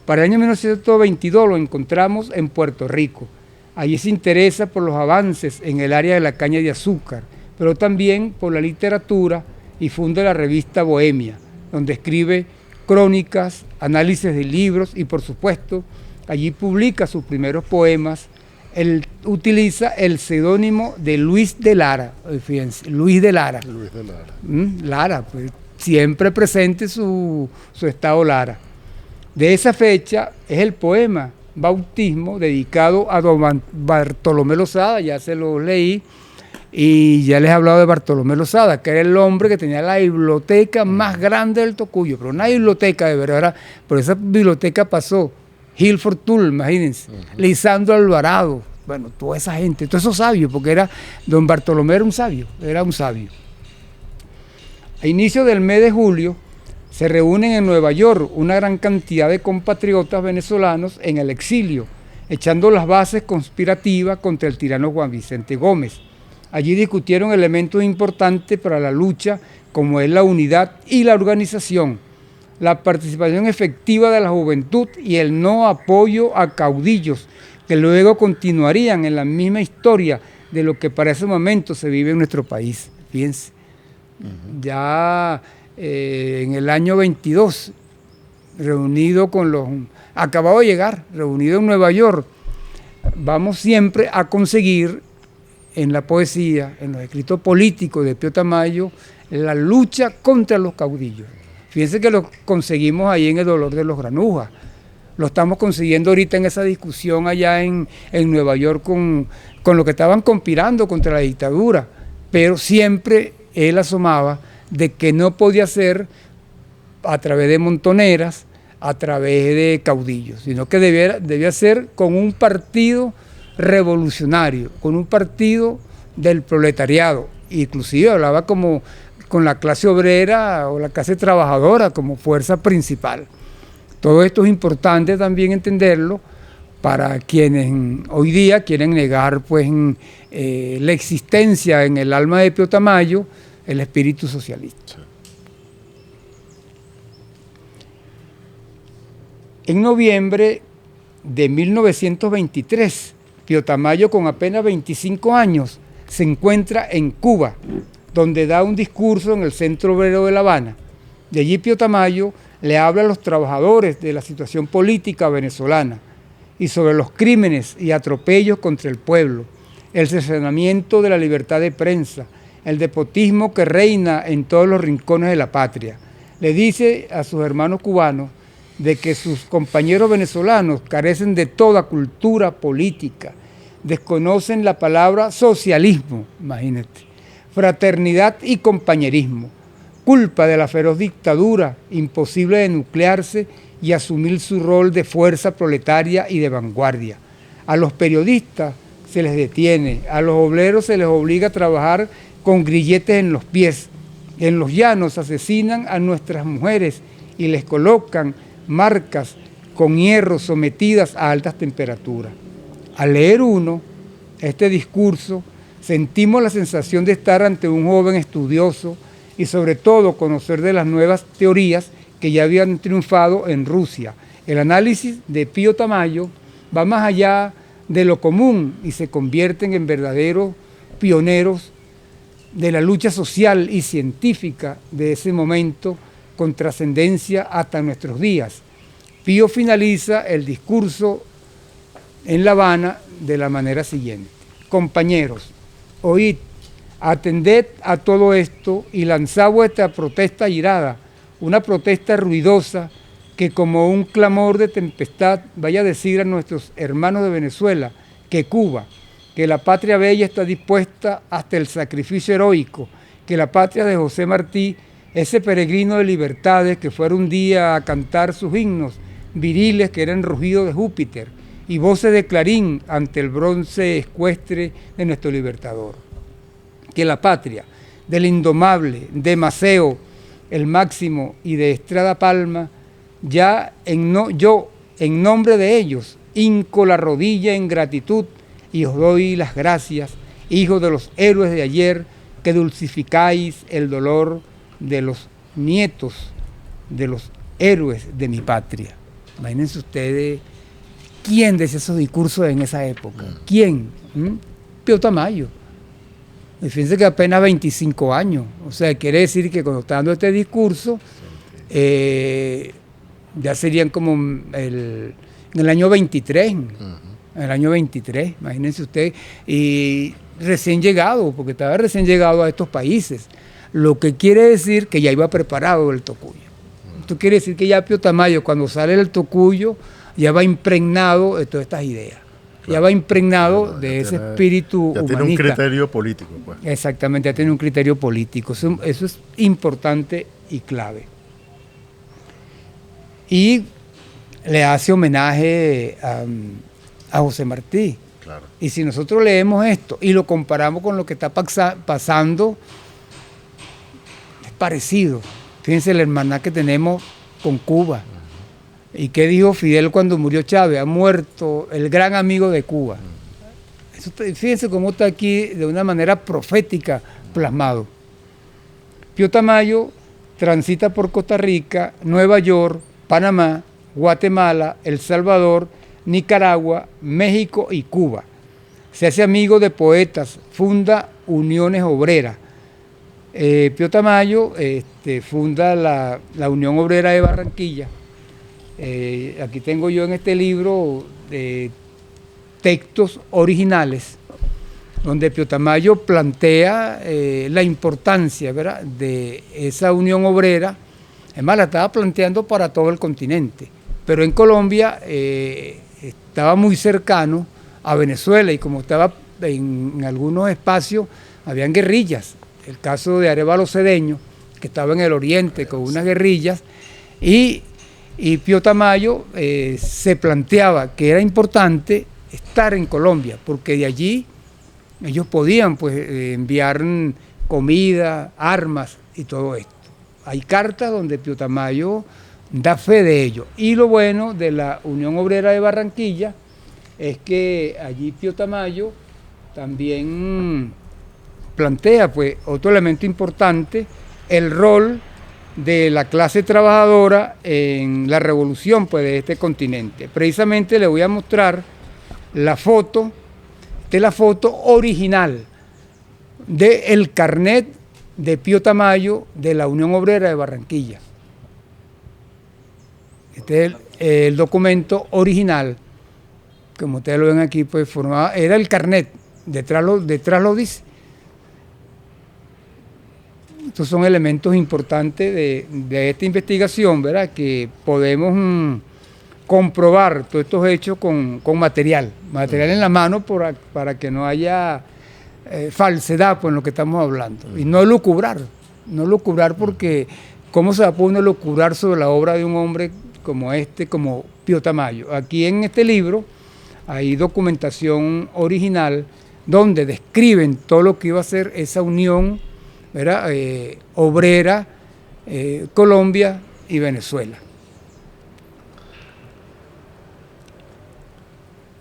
Para el año 1922 lo encontramos en Puerto Rico. Allí se interesa por los avances en el área de la caña de azúcar, pero también por la literatura, y funda la revista Bohemia, donde escribe crónicas, análisis de libros y, por supuesto, allí publica sus primeros poemas. Él utiliza el seudónimo de Luis de Lara, fíjense, Luis de Lara. Luis de Lara. Lara, pues siempre presente su estado Lara. De esa fecha es el poema Bautismo, dedicado a don Bartolomé Losada, ya se lo leí, y ya les he hablado de Bartolomé Losada, que era el hombre que tenía la biblioteca más grande del Tocuyo, pero una biblioteca de verdad, por esa biblioteca pasó Hilford Tull, imagínense, Lisandro Alvarado, bueno, toda esa gente, todos esos sabios, porque don Bartolomé era un sabio. A inicio del mes de julio se reúnen en Nueva York una gran cantidad de compatriotas venezolanos en el exilio, echando las bases conspirativas contra el tirano Juan Vicente Gómez. Allí discutieron elementos importantes para la lucha, como es la unidad y la organización, la participación efectiva de la juventud y el no apoyo a caudillos, que luego continuarían en la misma historia de lo que para ese momento se vive en nuestro país. Fíjense, ya en el año 22, acabado de llegar, reunido en Nueva York, vamos siempre a conseguir en la poesía, en los escritos políticos de Pío Tamayo, la lucha contra los caudillos. Fíjense que lo conseguimos ahí en El dolor de los granujas. Lo estamos consiguiendo ahorita en esa discusión allá en Nueva York con lo que estaban conspirando contra la dictadura. Pero siempre él asomaba de que no podía ser a través de montoneras, a través de caudillos, sino que debía ser con un partido revolucionario, con un partido del proletariado. Inclusive hablaba como con la clase obrera o la clase trabajadora como fuerza principal. Todo esto es importante también entenderlo para quienes hoy día quieren negar pues la existencia en el alma de Pío Tamayo, el espíritu socialista. En noviembre de 1923, Pío Tamayo, con apenas 25 años, se encuentra en Cuba, donde da un discurso en el Centro Obrero de La Habana. De allí Pío Tamayo le habla a los trabajadores de la situación política venezolana y sobre los crímenes y atropellos contra el pueblo, el cercenamiento de la libertad de prensa, el despotismo que reina en todos los rincones de la patria. Le dice a sus hermanos cubanos de que sus compañeros venezolanos carecen de toda cultura política, desconocen la palabra socialismo, imagínate, fraternidad y compañerismo, culpa de la feroz dictadura, imposible de nuclearse y asumir su rol de fuerza proletaria y de vanguardia. A los periodistas se les detiene, a los obreros se les obliga a trabajar con grilletes en los pies. En los llanos asesinan a nuestras mujeres y les colocan marcas con hierro sometidas a altas temperaturas. Al leer este discurso, sentimos la sensación de estar ante un joven estudioso y sobre todo conocer de las nuevas teorías que ya habían triunfado en Rusia. El análisis de Pío Tamayo va más allá de lo común y se convierten en verdaderos pioneros de la lucha social y científica de ese momento con trascendencia hasta nuestros días. Pío finaliza el discurso en La Habana de la manera siguiente: compañeros, oíd, atended a todo esto y lanzad vuestra protesta airada, una protesta ruidosa que como un clamor de tempestad vaya a decir a nuestros hermanos de Venezuela que Cuba, que la patria bella está dispuesta hasta el sacrificio heroico, que la patria de José Martí, ese peregrino de libertades que fuera un día a cantar sus himnos viriles que eran rugido de Júpiter y voces de clarín ante el bronce escuestre de nuestro libertador. Que la patria del indomable, de Maceo, el Máximo y de Estrada Palma, yo en nombre de ellos hinco la rodilla en gratitud y os doy las gracias, hijos de los héroes de ayer, que dulcificáis el dolor de los nietos de los héroes de mi patria. Imagínense ustedes, ¿quién decía esos discursos en esa época? ¿Quién? Pío Tamayo. Y fíjense que apenas 25 años. O sea, quiere decir que cuando está dando este discurso, ya serían como en el año 23. En el año 23, imagínense ustedes. Y recién llegado, porque estaba recién llegado a estos países. Lo que quiere decir que ya iba preparado el Tocuyo. Esto quiere decir que ya Pío Tamayo, cuando sale del Tocuyo, ya va impregnado de todas estas ideas. Claro. Ya va impregnado de ese espíritu humanista. Tiene un criterio político, pues. Exactamente, ya tiene un criterio político. Eso es importante y clave. Y le hace homenaje a José Martí. Claro. Y si nosotros leemos esto y lo comparamos con lo que está pasando, es parecido. Fíjense el hermandad que tenemos con Cuba. ¿Y qué dijo Fidel cuando murió Chávez? Ha muerto el gran amigo de Cuba. Eso, fíjense cómo está aquí de una manera profética plasmado. Pío Tamayo transita por Costa Rica, Nueva York, Panamá, Guatemala, El Salvador, Nicaragua, México y Cuba. Se hace amigo de poetas, funda uniones obreras. Pío Tamayo funda la Unión Obrera de Barranquilla. Aquí tengo yo en este libro textos originales donde Pío Tamayo plantea la importancia, ¿verdad?, de esa unión obrera. Además la estaba planteando para todo el continente, pero en Colombia estaba muy cercano a Venezuela y como estaba en algunos espacios habían guerrillas. El caso de Arévalo Cedeño, que estaba en el oriente con unas guerrillas, y Pío Tamayo se planteaba que era importante estar en Colombia, porque de allí ellos podían enviar comida, armas y todo esto. Hay cartas donde Pío Tamayo da fe de ello. Y lo bueno de la Unión Obrera de Barranquilla es que allí Pío Tamayo también plantea otro elemento importante, el rol de la clase trabajadora en la revolución, pues, de este continente. Precisamente le voy a mostrar la foto, la foto original del carnet de Pío Tamayo de la Unión Obrera de Barranquilla. Este es el documento original, como ustedes lo ven aquí, pues formaba, era el carnet, detrás lo dice. Estos son elementos importantes de esta investigación, ¿verdad? Que podemos comprobar todos estos hechos con material en la mano para que no haya falsedad, pues, en lo que estamos hablando. Y no lucubrar porque ¿cómo se va a poder lucubrar sobre la obra de un hombre como Pío Tamayo? Aquí en este libro hay documentación original donde describen todo lo que iba a ser esa unión, ¿verdad? Obrera, Colombia y Venezuela.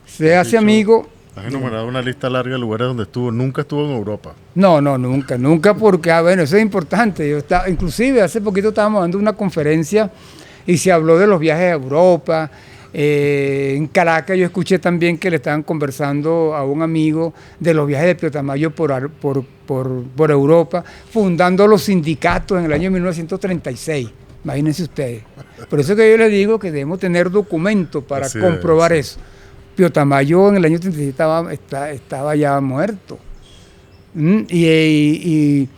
Se hace amigo. Has enumerado una lista larga de lugares donde estuvo. Nunca estuvo en Europa. No, nunca, porque, bueno, eso es importante. Inclusive hace poquito estábamos dando una conferencia y se habló de los viajes a Europa. En Caracas yo escuché también que le estaban conversando a un amigo de los viajes de Pío Tamayo por Europa, fundando los sindicatos en el año 1936. Imagínense ustedes. Por eso que yo les digo que debemos tener documentos para comprobar eso. Pío Tamayo en el año 36 estaba ya muerto. Y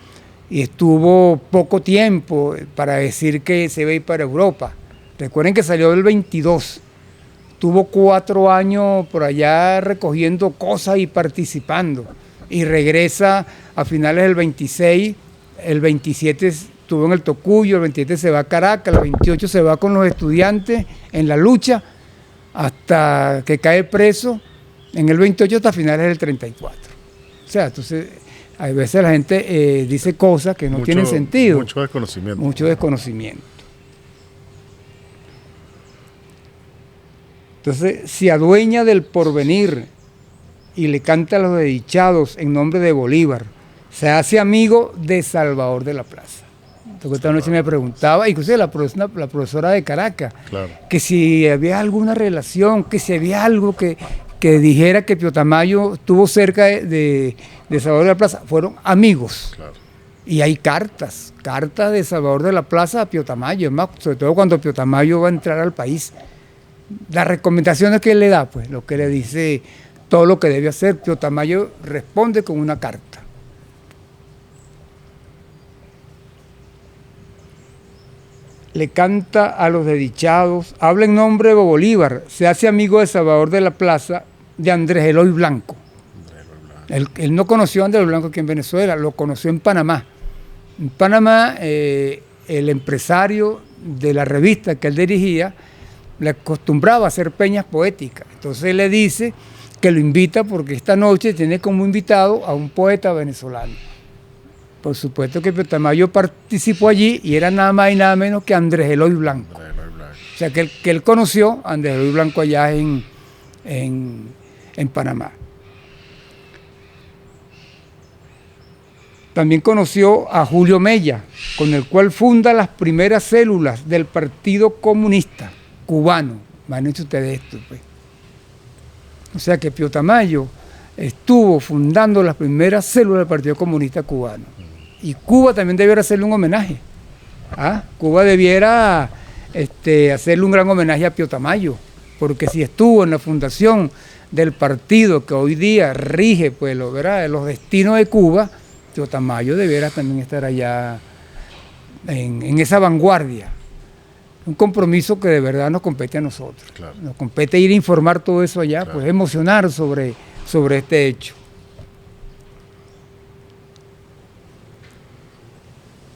estuvo poco tiempo para decir que se iba a ir para Europa. Recuerden que salió del 22. Tuvo 4 años por allá recogiendo cosas y participando. Y regresa a finales del 26. El 27 estuvo en el Tocuyo, el 27 se va a Caracas, el 28 se va con los estudiantes en la lucha, hasta que cae preso en el 28 hasta finales del 34. O sea, entonces, a veces la gente dice cosas que no tienen sentido. Mucho desconocimiento. Mucho desconocimiento. Entonces, se adueña del porvenir y le canta a los desdichados en nombre de Bolívar. Se hace amigo de Salvador de la Plaza. Entonces, esta noche me preguntaba, inclusive la profesora de Caracas, claro, que si había alguna relación, que si había algo que dijera que Pío Tamayo estuvo cerca de Salvador de la Plaza. Fueron amigos. Claro. Y hay cartas de Salvador de la Plaza a Pío Tamayo, más, sobre todo cuando Pío Tamayo va a entrar al país. Las recomendaciones que él le da, pues, lo que le dice, todo lo que debe hacer, Pío Tamayo responde con una carta. Le canta a los desdichados, habla en nombre de Bolívar, se hace amigo de Salvador de la Plaza, de Andrés Eloy Blanco. Él no conoció a Andrés Eloy Blanco aquí en Venezuela, lo conoció en Panamá. En Panamá, el empresario de la revista que él dirigía, le acostumbraba a hacer peñas poéticas. Entonces él le dice que lo invita porque esta noche tiene como invitado a un poeta venezolano. Por supuesto que Pío Tamayo participó allí y era nada más y nada menos que Andrés Eloy Blanco. O sea, que él conoció a Andrés Eloy Blanco allá en Panamá. También conoció a Julio Mella, con el cual funda las primeras células del Partido Comunista Cubano. Imagínense ustedes esto, pues. O sea que Pío Tamayo estuvo fundando las primeras células del Partido Comunista Cubano. Y Cuba también debiera hacerle un homenaje. Cuba debiera hacerle un gran homenaje a Pío Tamayo, porque si estuvo en la fundación del partido que hoy día rige, pues, los destinos de Cuba, Pío Tamayo debiera también estar allá en esa vanguardia. Un compromiso que de verdad nos compete a nosotros. Claro. Nos compete ir a informar todo eso allá, claro, pues emocionar sobre este hecho.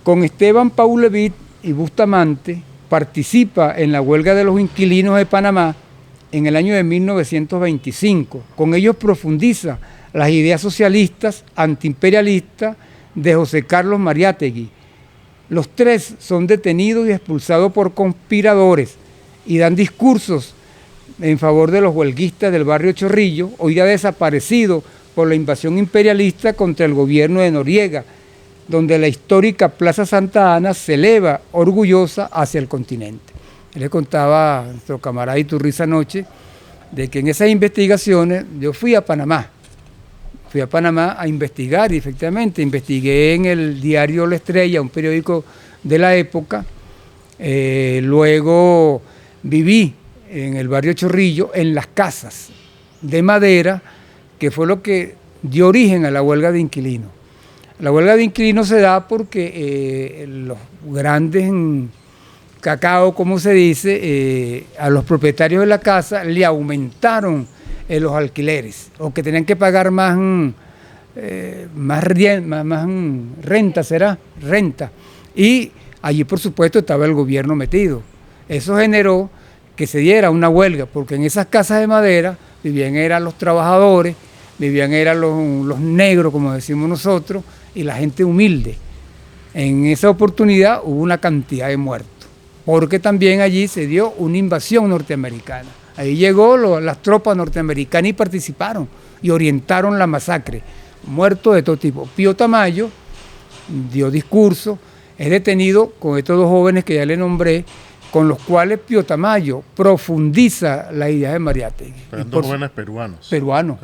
Con Esteban Paulevit y Bustamante participa en la huelga de los inquilinos de Panamá en el año de 1925. Con ellos profundiza las ideas socialistas, antiimperialistas de José Carlos Mariátegui. Los tres son detenidos y expulsados por conspiradores y dan discursos en favor de los huelguistas del barrio Chorrillo, hoy ya desaparecido por la invasión imperialista contra el gobierno de Noriega, donde la histórica Plaza Santa Ana se eleva orgullosa hacia el continente. Él le contaba a nuestro camarada Iturriza anoche de que en esas investigaciones yo fui a Panamá a investigar y efectivamente investigué en el diario La Estrella, un periódico de la época. Luego viví en el barrio Chorrillo, en las casas de madera, que fue lo que dio origen a la huelga de inquilinos. La huelga de inquilinos se da porque los grandes cacao, como se dice, a los propietarios de la casa le aumentaron los alquileres, o que tenían que pagar más renta. Y allí, por supuesto, estaba el gobierno metido. Eso generó que se diera una huelga, porque en esas casas de madera vivían eran los trabajadores, vivían eran los negros, como decimos nosotros, y la gente humilde. En esa oportunidad hubo una cantidad de muertos, porque también allí se dio una invasión norteamericana. Ahí llegó las tropas norteamericanas y participaron y orientaron la masacre. Muertos de todo tipo. Pío Tamayo dio discurso, es detenido con estos dos jóvenes que ya le nombré, con los cuales Pío Tamayo profundiza la idea de Mariátegui. Pero dos jóvenes peruanos. Peruanos,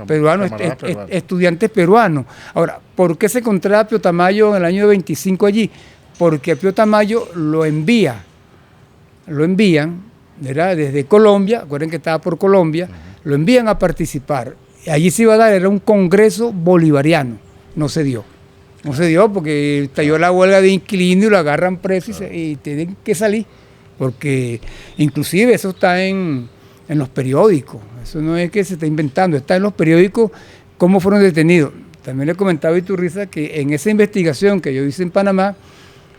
estudiantes peruanos. Ahora, ¿por qué se encontraba Pío Tamayo en el año 25 allí? Porque a Pío Tamayo lo envían, ¿verdad? Desde Colombia, acuérdense que estaba por Colombia, lo envían a participar. Allí se iba a dar, era un congreso bolivariano, no se dio porque estalló la huelga de inquilinos y lo agarran preso y tienen que salir, porque inclusive eso está en los periódicos, eso no es que se está inventando, está en los periódicos cómo fueron detenidos. También le comentaba a Iturriza que en esa investigación que yo hice en Panamá,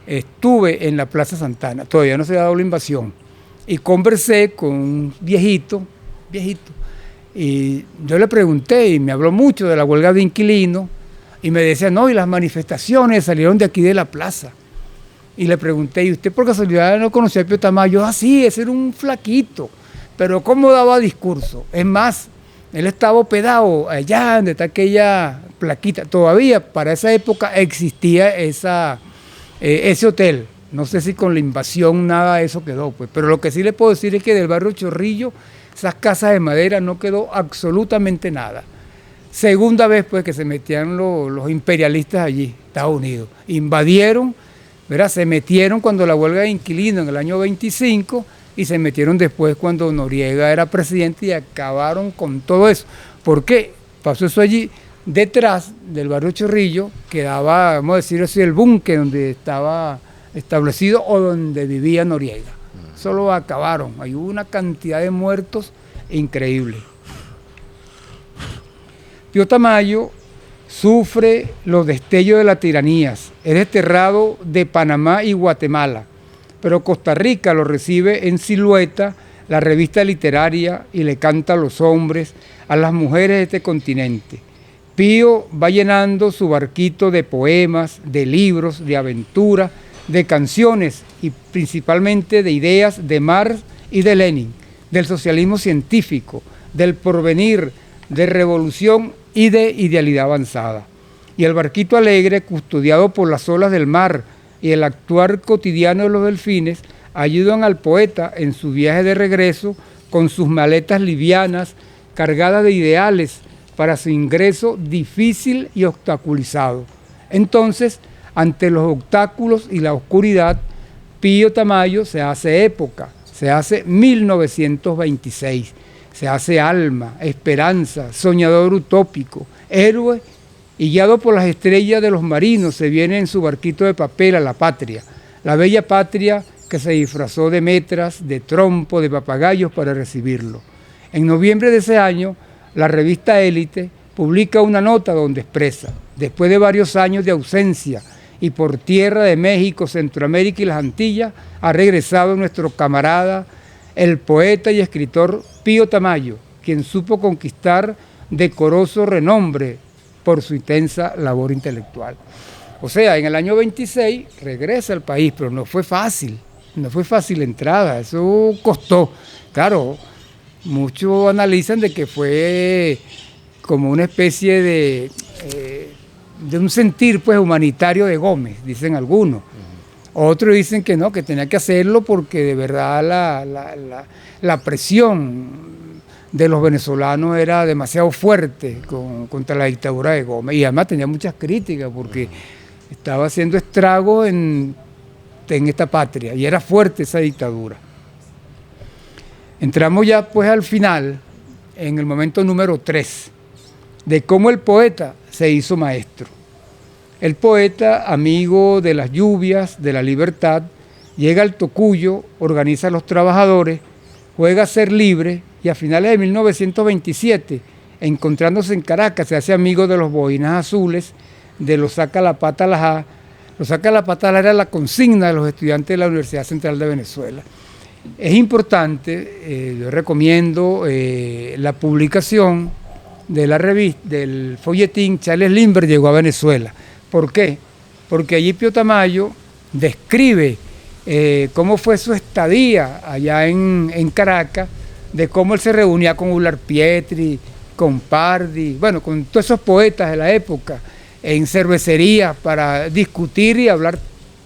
estuve en la Plaza Santa Ana, todavía no se había dado la invasión, y conversé con un viejito, y yo le pregunté, y me habló mucho de la huelga de inquilinos, y me decía, no, y las manifestaciones salieron de aquí de la plaza. Y le pregunté, ¿y usted por casualidad no conocía a Pío Tamayo? Sí, ese era un flaquito, pero ¿cómo daba discurso? Es más, él estaba hospedado allá donde está aquella plaquita. Todavía para esa época existía ese hotel. No sé si con la invasión nada de eso quedó, pues. Pero lo que sí le puedo decir es que del barrio Chorrillo, esas casas de madera, no quedó absolutamente nada. Segunda vez, pues, que se metían los imperialistas allí, Estados Unidos. Invadieron, ¿verdad? Se metieron cuando la huelga de inquilinos en el año 25 y se metieron después cuando Noriega era presidente y acabaron con todo eso. ¿Por qué? Pasó eso allí. Detrás del barrio Chorrillo quedaba, vamos a decir así, el búnker donde estaba establecido o donde vivía Noriega. Solo acabaron. Hay una cantidad de muertos increíble. Pío Tamayo sufre los destellos de las tiranías. Es desterrado de Panamá y Guatemala, pero Costa Rica lo recibe en Silueta, la revista literaria, y le canta a los hombres, a las mujeres de este continente. Pío va llenando su barquito de poemas, de libros, de aventura, de canciones y principalmente de ideas de Marx y de Lenin, del socialismo científico, del porvenir, de revolución y de idealidad avanzada. Y el barquito alegre, custodiado por las olas del mar y el actuar cotidiano de los delfines, ayudan al poeta en su viaje de regreso con sus maletas livianas, cargadas de ideales, para su ingreso difícil y obstaculizado. Entonces, ante los obstáculos y la oscuridad, Pío Tamayo se hace época, se hace 1926, se hace alma, esperanza, soñador utópico, héroe, y guiado por las estrellas de los marinos se viene en su barquito de papel a la patria, la bella patria que se disfrazó de metras, de trompo, de papagayos para recibirlo. En noviembre de ese año, la revista Élite publica una nota donde expresa, después de varios años de ausencia y por tierra de México, Centroamérica y las Antillas, ha regresado nuestro camarada, el poeta y escritor Pío Tamayo, quien supo conquistar decoroso renombre por su intensa labor intelectual. O sea, en el año 26 regresa al país, pero no fue fácil la entrada, eso costó. Claro, muchos analizan de que fue como una especie de un sentir pues humanitario de Gómez, dicen algunos. Otros dicen que no, que tenía que hacerlo porque de verdad la presión de los venezolanos era demasiado fuerte contra la dictadura de Gómez. Y además tenía muchas críticas porque estaba haciendo estragos en esta patria y era fuerte esa dictadura. Entramos ya pues al final, en el momento número 3, de cómo el poeta se hizo maestro. El poeta, amigo de las lluvias, de la libertad, llega al Tocuyo, organiza a los trabajadores, juega a ser libre y a finales de 1927, encontrándose en Caracas, se hace amigo de los Boinas Azules, de los Saca la Pata Lajá. Los Saca la Pata Lajá era la consigna de los estudiantes de la Universidad Central de Venezuela. Es importante, yo recomiendo la publicación de la revista, del folletín Charles Lindbergh llegó a Venezuela. ¿Por qué? Porque allí Pío Tamayo describe cómo fue su estadía allá en Caracas, de cómo él se reunía con Ular Pietri, con Pardi, bueno, con todos esos poetas de la época, en cervecerías para discutir y hablar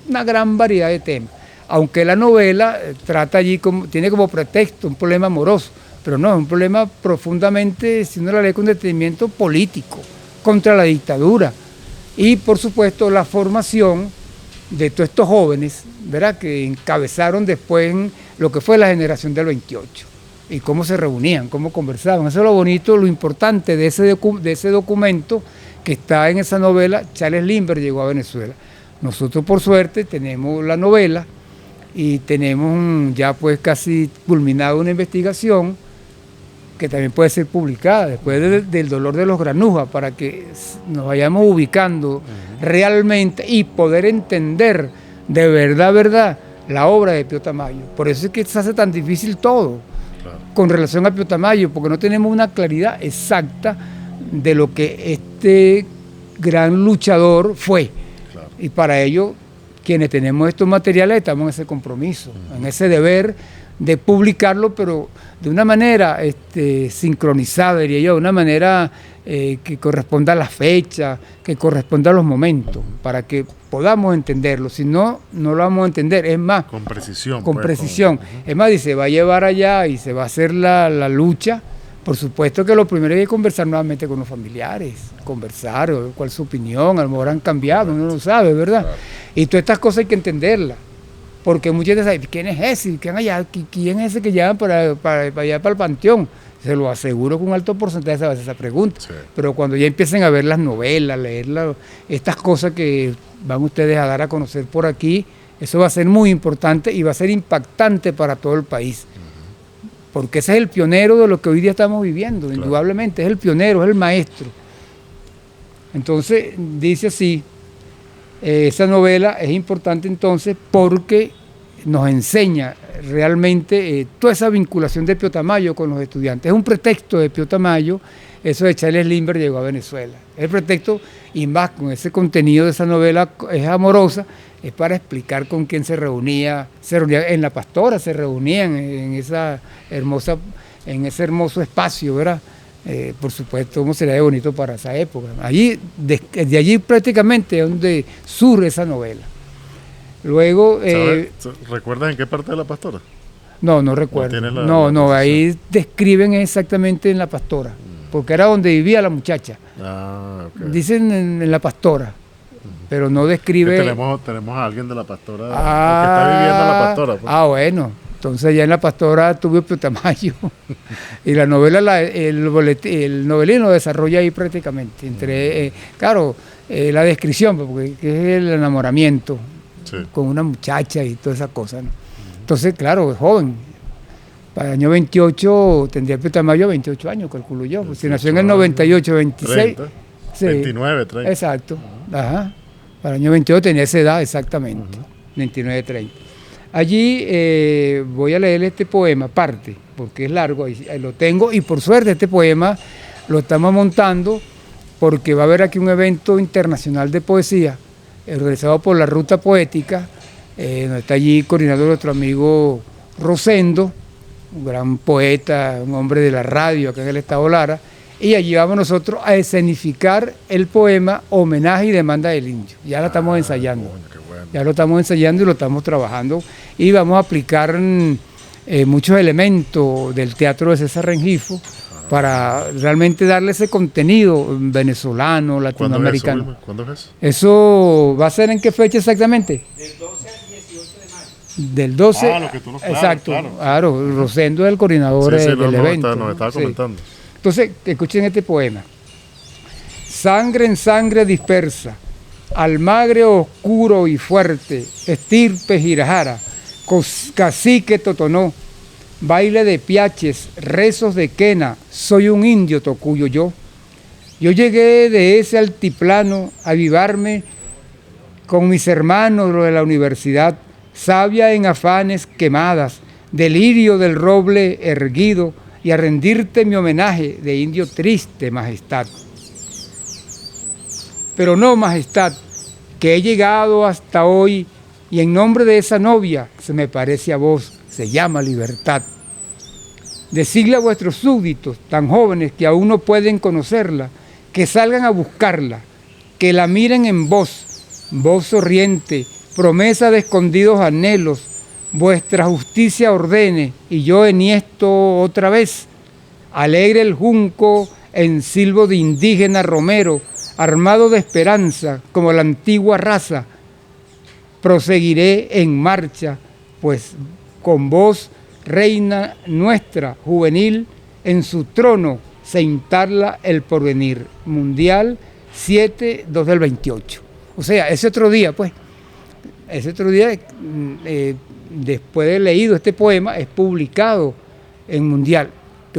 una gran variedad de temas. Aunque la novela trata allí, tiene como pretexto un problema amoroso, pero no, es un problema profundamente, si uno la lee con detenimiento, político, contra la dictadura. Y por supuesto la formación de todos estos jóvenes, ¿verdad?, que encabezaron después lo que fue la generación del 28, y cómo se reunían, cómo conversaban. Eso es lo bonito, lo importante de ese documento que está en esa novela, Charles Lindbergh llegó a Venezuela. Nosotros por suerte tenemos la novela y tenemos ya pues casi culminada una investigación que también puede ser publicada después del dolor de los granujas, para que nos vayamos ubicando realmente y poder entender de verdad la obra de Pío Tamayo. Por eso es que se hace tan difícil todo con relación a Pío Tamayo, porque no tenemos una claridad exacta de lo que este gran luchador fue. Claro. Y para ello, quienes tenemos estos materiales estamos en ese compromiso, en ese deber de publicarlo, pero de una manera sincronizada, diría yo, de una manera que corresponda a la fecha, que corresponda a los momentos, para que podamos entenderlo. Si no, no lo vamos a entender. Es más, con precisión. Con precisión. Es más, y se va a llevar allá y se va a hacer la lucha. Por supuesto que lo primero es conversar nuevamente con los familiares, conversar, cuál es su opinión, a lo mejor han cambiado, uno no sabe, ¿verdad? Claro. Y todas estas cosas hay que entenderlas. Porque muchas veces saben, ¿quién es ese? ¿Quién es ese que llaman para allá para el panteón? Se lo aseguro que un alto porcentaje se va a hacer esa pregunta. Sí. Pero cuando ya empiecen a ver las novelas, leer estas cosas que van ustedes a dar a conocer por aquí, eso va a ser muy importante y va a ser impactante para todo el país. Porque ese es el pionero de lo que hoy día estamos viviendo, claro. Indudablemente, es el pionero, es el maestro. Entonces, dice así. Esa novela es importante entonces porque nos enseña realmente toda esa vinculación de Pío Tamayo con los estudiantes. Es un pretexto de Pío Tamayo, eso de Charles Lindbergh llegó a Venezuela. Es el pretexto, y más con ese contenido de esa novela es amorosa, es para explicar con quién se reunía en La Pastora, se reunían en ese hermoso espacio, ¿verdad? Por supuesto, cómo sería bonito para esa época. De allí prácticamente es donde surge esa novela. Luego... ¿Recuerdas en qué parte de La Pastora? No recuerdo. No, ahí describen exactamente en La Pastora, porque era donde vivía la muchacha. Okay. Dicen en La Pastora, pero no describe... Tenemos a alguien de La Pastora, que está viviendo en La Pastora. Pues. Bueno. Entonces ya en La Pastora tuve Pío Tamayo y la novela, el novelín lo desarrolla ahí prácticamente. La descripción, porque es el enamoramiento con una muchacha y todas esas cosas, ¿no? Entonces, claro, es joven. Para el año 28 tendría Pío Tamayo 28 años, calculo yo. Pues si nació en el 98, 26. 30, sí, 29, 30. Exacto. Ajá. Para el año 28 tenía esa edad exactamente, 29, 30. Allí voy a leer este poema, parte, porque es largo, ahí lo tengo, y por suerte este poema lo estamos montando porque va a haber aquí un evento internacional de poesía organizado por la Ruta Poética, donde está allí coordinando nuestro amigo Rosendo, un gran poeta, un hombre de la radio acá en el estado Lara, y allí vamos nosotros a escenificar el poema Homenaje y Demanda del Indio. Ya lo estamos ensayando. Coño, qué bueno. Ya lo estamos ensayando y lo estamos trabajando y vamos a aplicar muchos elementos del teatro de César Rengifo para realmente darle ese contenido venezolano, latinoamericano. ¿Cuándo es eso? ¿Eso va a ser en qué fecha exactamente? Del 12 al 18 de mayo. Del 12. Ah, lo que tú nos- claro, exacto, claro. claro. Rosendo es el coordinador Sí, del nos evento. nos estaba Sí. comentando. Entonces, escuchen este poema. Sangre en sangre dispersa, almagre oscuro y fuerte, estirpe Girajara, cacique Totonó, baile de piaches, rezos de quena, soy un indio tocuyo yo. Yo llegué de ese altiplano a avivarme con mis hermanos lo de la universidad, savia en afanes quemadas, delirio del roble erguido, y a rendirte mi homenaje de indio triste, majestad. Pero no, majestad, que he llegado hasta hoy y en nombre de esa novia, se me parece a vos, se llama libertad. Decidle a vuestros súbditos, tan jóvenes que aún no pueden conocerla, que salgan a buscarla, que la miren en vos, voz sorriente, promesa de escondidos anhelos, vuestra justicia ordene, y yo enhiesto otra vez. Alegre el junco en silbo de indígena romero, armado de esperanza como la antigua raza, proseguiré en marcha, pues con vos, reina nuestra juvenil, en su trono se instala el porvenir. Mundial 7/2 del 28. O sea, ese otro día, pues, ese otro día, después de leído este poema, es publicado en Mundial.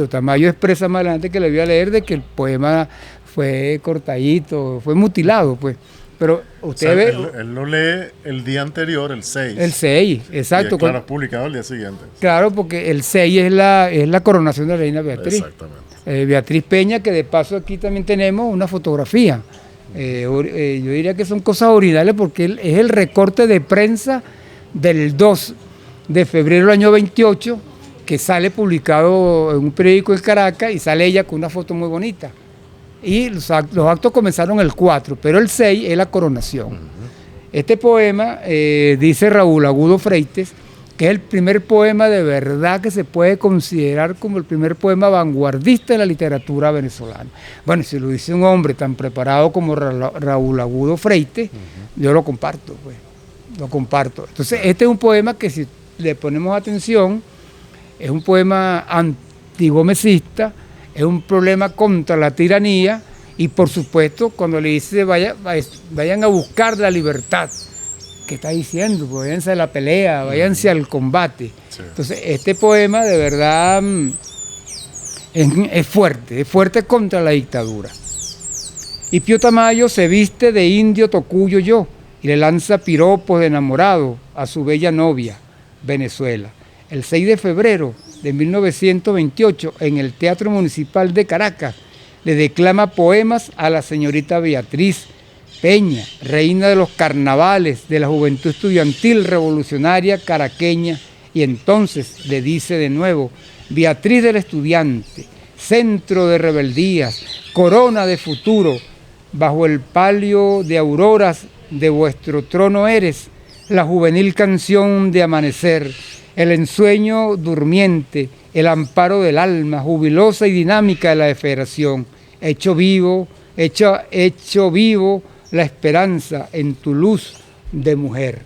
Tamayo expresa más adelante que le voy a leer de que el poema fue cortadito, fue mutilado, pues. Pero usted ve... Él lo lee el día anterior, el 6. El 6, exacto. Y claro, es publicado el día siguiente. Claro, porque el 6 es la coronación de la reina Beatriz. Exactamente. Beatriz Peña, que de paso aquí también tenemos una fotografía. Yo diría que son cosas originales porque es el recorte de prensa del 2 de febrero del año 28, que sale publicado en un periódico de Caracas y sale ella con una foto muy bonita. Y los actos comenzaron el 4, pero el 6 es la coronación. Este poema, dice Raúl Agudo Freites, que es el primer poema de verdad que se puede considerar como el primer poema vanguardista de la literatura venezolana. Bueno, si lo dice un hombre tan preparado como Raúl Agudo Freites, yo lo comparto, pues, lo comparto. Entonces, este es un poema que si le ponemos atención, es un poema antigomecista, es un problema contra la tiranía y por supuesto cuando le dice vayan a buscar la libertad, ¿qué está diciendo? Pues váyanse a la pelea, váyanse al combate. Sí. Entonces este poema de verdad es fuerte contra la dictadura. Y Pío Tamayo se viste de indio tocuyo yo y le lanza piropos de enamorado a su bella novia, Venezuela. El 6 de febrero de 1928, en el Teatro Municipal de Caracas, le declama poemas a la señorita Beatriz Peña, reina de los carnavales de la juventud estudiantil revolucionaria caraqueña, y entonces le dice de nuevo: Beatriz del estudiante, centro de rebeldías, corona de futuro, bajo el palio de auroras de vuestro trono eres, la juvenil canción de amanecer, el ensueño durmiente, el amparo del alma, jubilosa y dinámica de la federación, hecho vivo la esperanza en tu luz de mujer.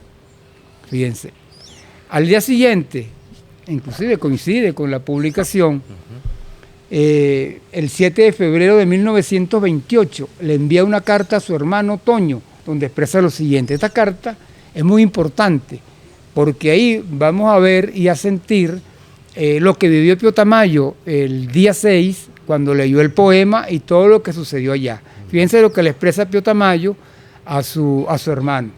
Fíjense. Al día siguiente, inclusive coincide con la publicación, el 7 de febrero de 1928, le envía una carta a su hermano Toño, donde expresa lo siguiente. Esta carta es muy importante, porque ahí vamos a ver y a sentir lo que vivió Pío Tamayo el día 6, cuando leyó el poema y todo lo que sucedió allá. Fíjense lo que le expresa Pío Tamayo a su hermano.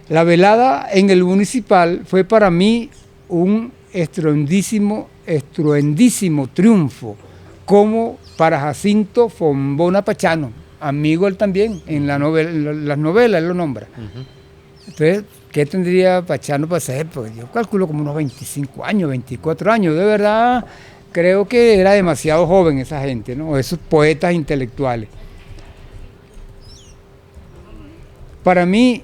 La velada en el Municipal fue para mí un estruendísimo triunfo, como para Jacinto Fombona Pachano, amigo él también, en las novelas él lo nombra. Entonces, ¿qué tendría Pachano para hacer? Pues yo calculo como unos 25 años, 24 años. De verdad, creo que era demasiado joven esa gente, ¿no? Esos poetas intelectuales. Para mí,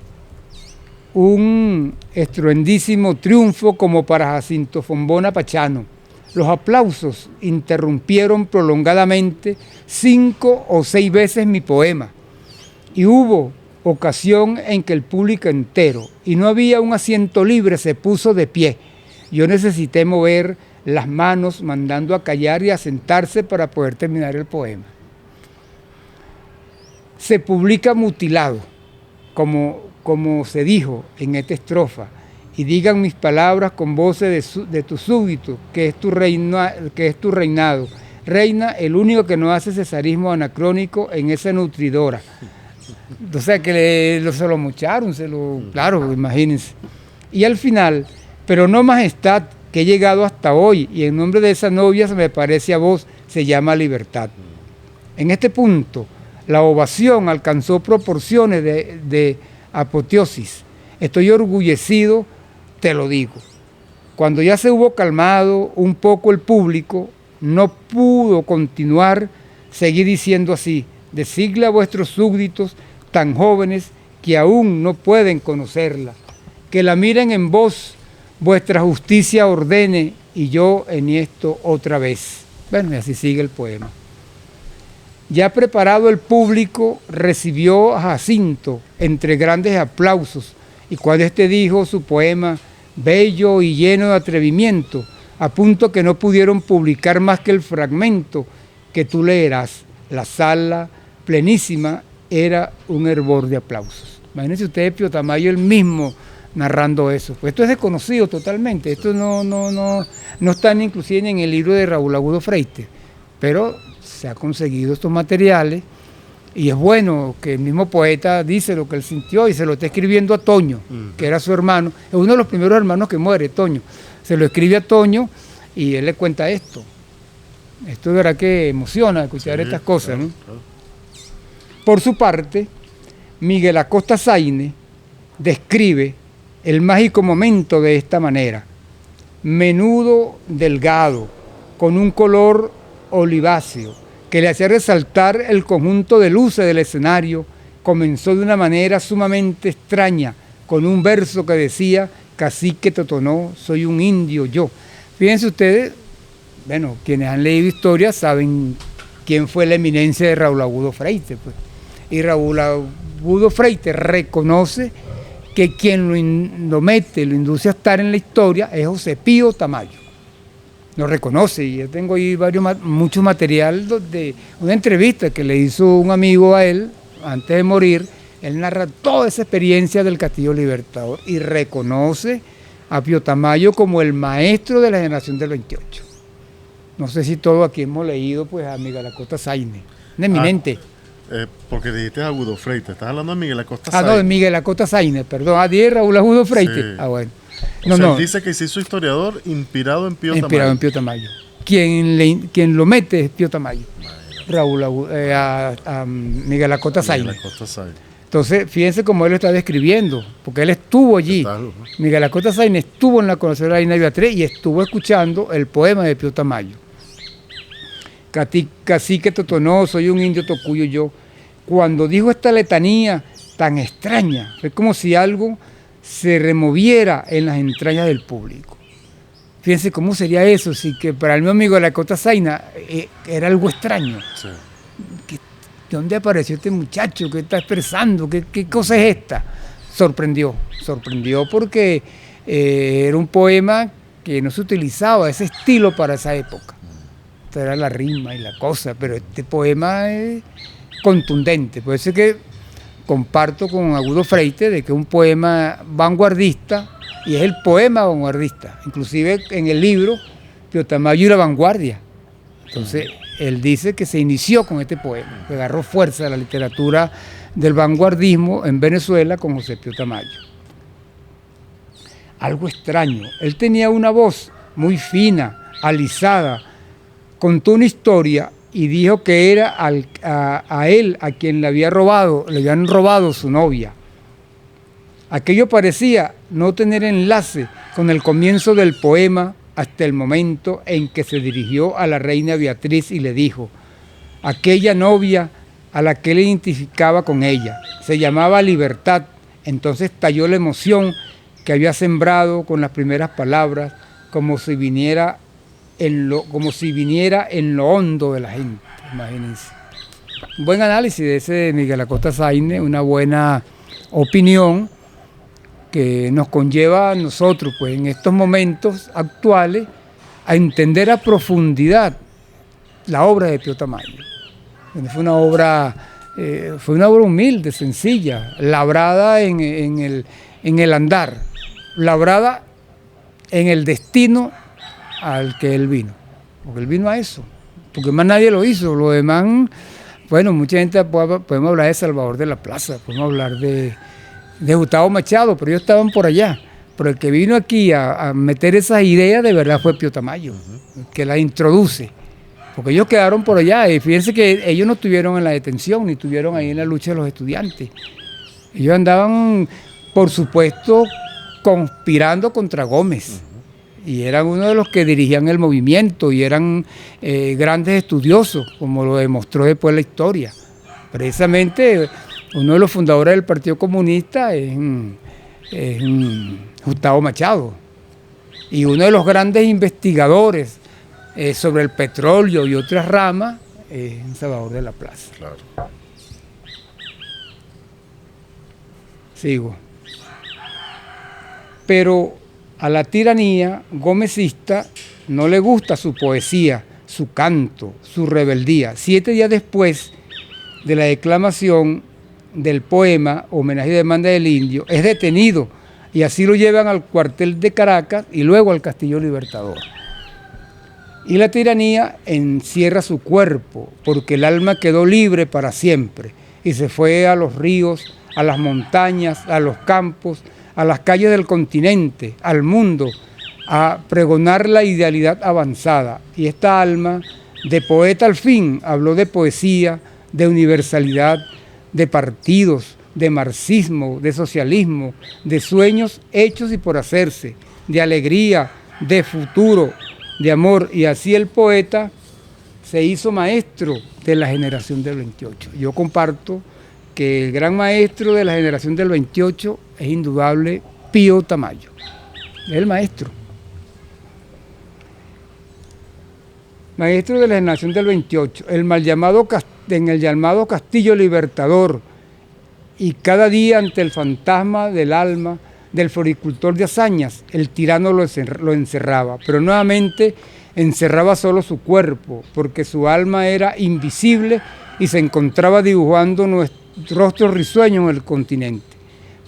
un estruendísimo triunfo como para Jacinto Fombona Pachano. Los aplausos interrumpieron prolongadamente 5 o 6 veces mi poema, y hubo ocasión en que el público entero, y no había un asiento libre, se puso de pie. Yo necesité mover las manos mandando a callar y a sentarse para poder terminar el poema. Se publica mutilado, como se dijo en esta estrofa, y digan mis palabras con voces de tu súbdito, que es tu reinado. Reina, el único que no hace cesarismo anacrónico en esa nutridora. O sea que se lo mocharon, claro, imagínense. Y al final, pero no majestad, que he llegado hasta hoy, y en nombre de esa novia se me parece a vos, se llama libertad. En este punto, la ovación alcanzó proporciones de apoteosis. Estoy orgullecido, te lo digo. Cuando ya se hubo calmado un poco el público, no pudo continuar, seguí diciendo así: decidle a vuestros súbditos tan jóvenes que aún no pueden conocerla, que la miren en vos, vuestra justicia ordene, y yo en esto otra vez. Bueno, y así sigue el poema. Ya preparado el público, recibió a Jacinto entre grandes aplausos, y cuando éste dijo su poema, bello y lleno de atrevimiento, a punto que no pudieron publicar más que el fragmento que tú leerás, la sala plenísima era un hervor de aplausos. Imagínense ustedes Pío Tamayo el mismo narrando eso. Pues esto es desconocido totalmente, esto no está inclusive en el libro de Raúl Agudo Freite, pero se ha conseguido estos materiales, y es bueno que el mismo poeta dice lo que él sintió y se lo está escribiendo a Toño, que era su hermano, es uno de los primeros hermanos que muere, Toño. Se lo escribe a Toño y él le cuenta esto. Esto de verdad que emociona escuchar estas cosas, ¿no? Claro. Por su parte, Miguel Acosta Zaine describe el mágico momento de esta manera: menudo, delgado, con un color oliváceo, que le hacía resaltar el conjunto de luces del escenario, comenzó de una manera sumamente extraña, con un verso que decía: cacique Totonó, soy un indio yo. Fíjense ustedes, bueno, quienes han leído historia saben quién fue la eminencia de Raúl Agudo Freite, pues. Y Raúl Agudo Freite reconoce que quien lo mete, lo induce a estar en la historia es José Pío Tamayo. Lo reconoce, y yo tengo ahí mucho material de una entrevista que le hizo un amigo a él antes de morir. Él narra toda esa experiencia del Castillo Libertador y reconoce a Pío Tamayo como el maestro de la generación del 28. No sé si todos aquí hemos leído pues a Miguel Acosta Zaine, un eminente. Porque dijiste Agudo Freite, estás hablando de Miguel Acosta Zaine. No, de Miguel Acosta Zaine, perdón. Dije Raúl Agudo Freite. Sí. Bueno. Él dice que se hizo historiador inspirado en Pío Tamayo. Inspirado en Pío Tamayo. Quien lo mete es Pío Tamayo. Raúl a Miguel Acosta Zaine. Entonces, fíjense cómo él lo está describiendo, porque él estuvo allí. Miguel Acosta Zaine estuvo en la conocedora de Reina Beatriz y estuvo escuchando el poema de Pío Tamayo. Cacique Totonó, soy un indio tocuyo yo. Cuando dijo esta letanía tan extraña, fue como si algo se removiera en las entrañas del público. Fíjense cómo sería eso, si que para el mi amigo de la Acosta Zaine era algo extraño. Sí. ¿De dónde apareció este muchacho? ¿Qué está expresando? ¿Qué cosa es esta? Sorprendió porque era un poema que no se utilizaba ese estilo para esa época. Esta era la rima y la cosa, pero este poema es contundente. Por eso es que comparto con Agudo Freite de que es un poema vanguardista y es el poema vanguardista. Inclusive en el libro Pío Tamayo y la vanguardia. Entonces él dice que se inició con este poema, que agarró fuerza de la literatura del vanguardismo en Venezuela con José Pío Tamayo. Algo extraño, él tenía una voz muy fina, alisada, contó una historia y dijo que era a él a quien le habían robado su novia. Aquello parecía no tener enlace con el comienzo del poema, hasta el momento en que se dirigió a la reina Beatriz y le dijo: aquella novia a la que él identificaba con ella se llamaba Libertad. Entonces estalló la emoción que había sembrado con las primeras palabras, como si viniera en lo hondo de la gente. Imagínense. Un buen análisis de ese de Miguel Acosta Sáenz, una buena opinión que nos conlleva a nosotros, pues en estos momentos actuales, a entender a profundidad la obra de Pío Tamayo. Fue una obra humilde, sencilla, labrada en el andar, labrada en el destino al que él vino, porque él vino a eso, porque más nadie lo hizo. Lo demás, bueno, mucha gente podemos hablar de Salvador de la Plaza, podemos hablar de Gustavo Machado, pero ellos estaban por allá. Pero el que vino aquí a meter esas ideas de verdad fue Pío Tamayo, que las introduce, porque ellos quedaron por allá. Y fíjense que ellos no estuvieron en la detención, ni estuvieron ahí en la lucha de los estudiantes. Ellos andaban, por supuesto, conspirando contra Gómez. Y eran uno de los que dirigían el movimiento y eran grandes estudiosos, como lo demostró después la historia. Precisamente uno de los fundadores del Partido Comunista es Gustavo Machado. Y uno de los grandes investigadores sobre el petróleo y otras ramas es Salvador de la Plaza. Claro. Sigo. Pero a la tiranía gómezista no le gusta su poesía, su canto, su rebeldía. 7 días después de la declamación del poema Homenaje y Demanda del Indio, es detenido y así lo llevan al cuartel de Caracas y luego al Castillo Libertador. Y la tiranía encierra su cuerpo, porque el alma quedó libre para siempre y se fue a los ríos, a las montañas, a los campos, a las calles del continente, al mundo, a pregonar la idealidad avanzada. Y esta alma de poeta al fin habló de poesía, de universalidad, de partidos, de marxismo, de socialismo, de sueños hechos y por hacerse, de alegría, de futuro, de amor. Y así el poeta se hizo maestro de la generación del 28. Yo comparto que el gran maestro de la generación del 28 es indudable Pío Tamayo, es el maestro. Maestro de la generación del 28, en el llamado Castillo Libertador, y cada día ante el fantasma del alma del floricultor de hazañas, el tirano lo encerraba, pero nuevamente encerraba solo su cuerpo, porque su alma era invisible y se encontraba dibujando nuestro rostro risueño en el continente.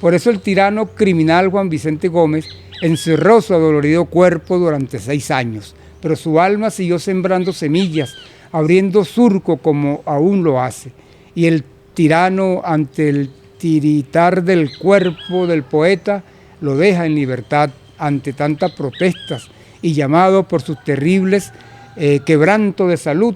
Por eso el tirano criminal Juan Vicente Gómez encerró su adolorido cuerpo durante 6 años, pero su alma siguió sembrando semillas, abriendo surco como aún lo hace. Y el tirano, ante el tiritar del cuerpo del poeta, lo deja en libertad ante tantas protestas y llamado por sus terribles quebrantos de salud,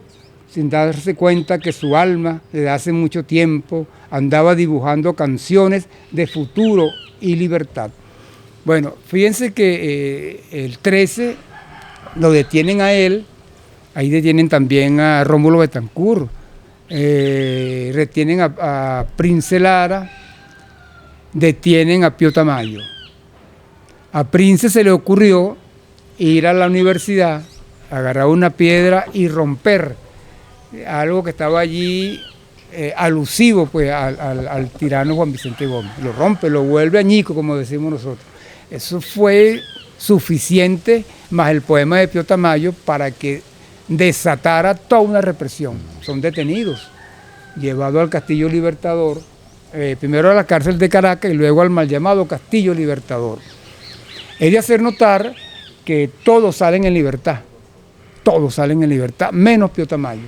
sin darse cuenta que su alma desde hace mucho tiempo andaba dibujando canciones de futuro y libertad. Bueno, fíjense que el 13 lo detienen a él, ahí detienen también a Rómulo Betancourt, retienen a Prince Lara, detienen a Pío Tamayo. A Prince se le ocurrió ir a la universidad, agarrar una piedra y romper algo que estaba allí alusivo pues al tirano Juan Vicente Gómez. Lo rompe, lo vuelve añico, como decimos nosotros. Eso fue suficiente, más el poema de Pío Tamayo, para que desatara toda una represión. Son detenidos, llevados al Castillo Libertador, primero a la cárcel de Caracas y luego al mal llamado Castillo Libertador. Es de hacer notar que todos salen en libertad, menos Pío Tamayo.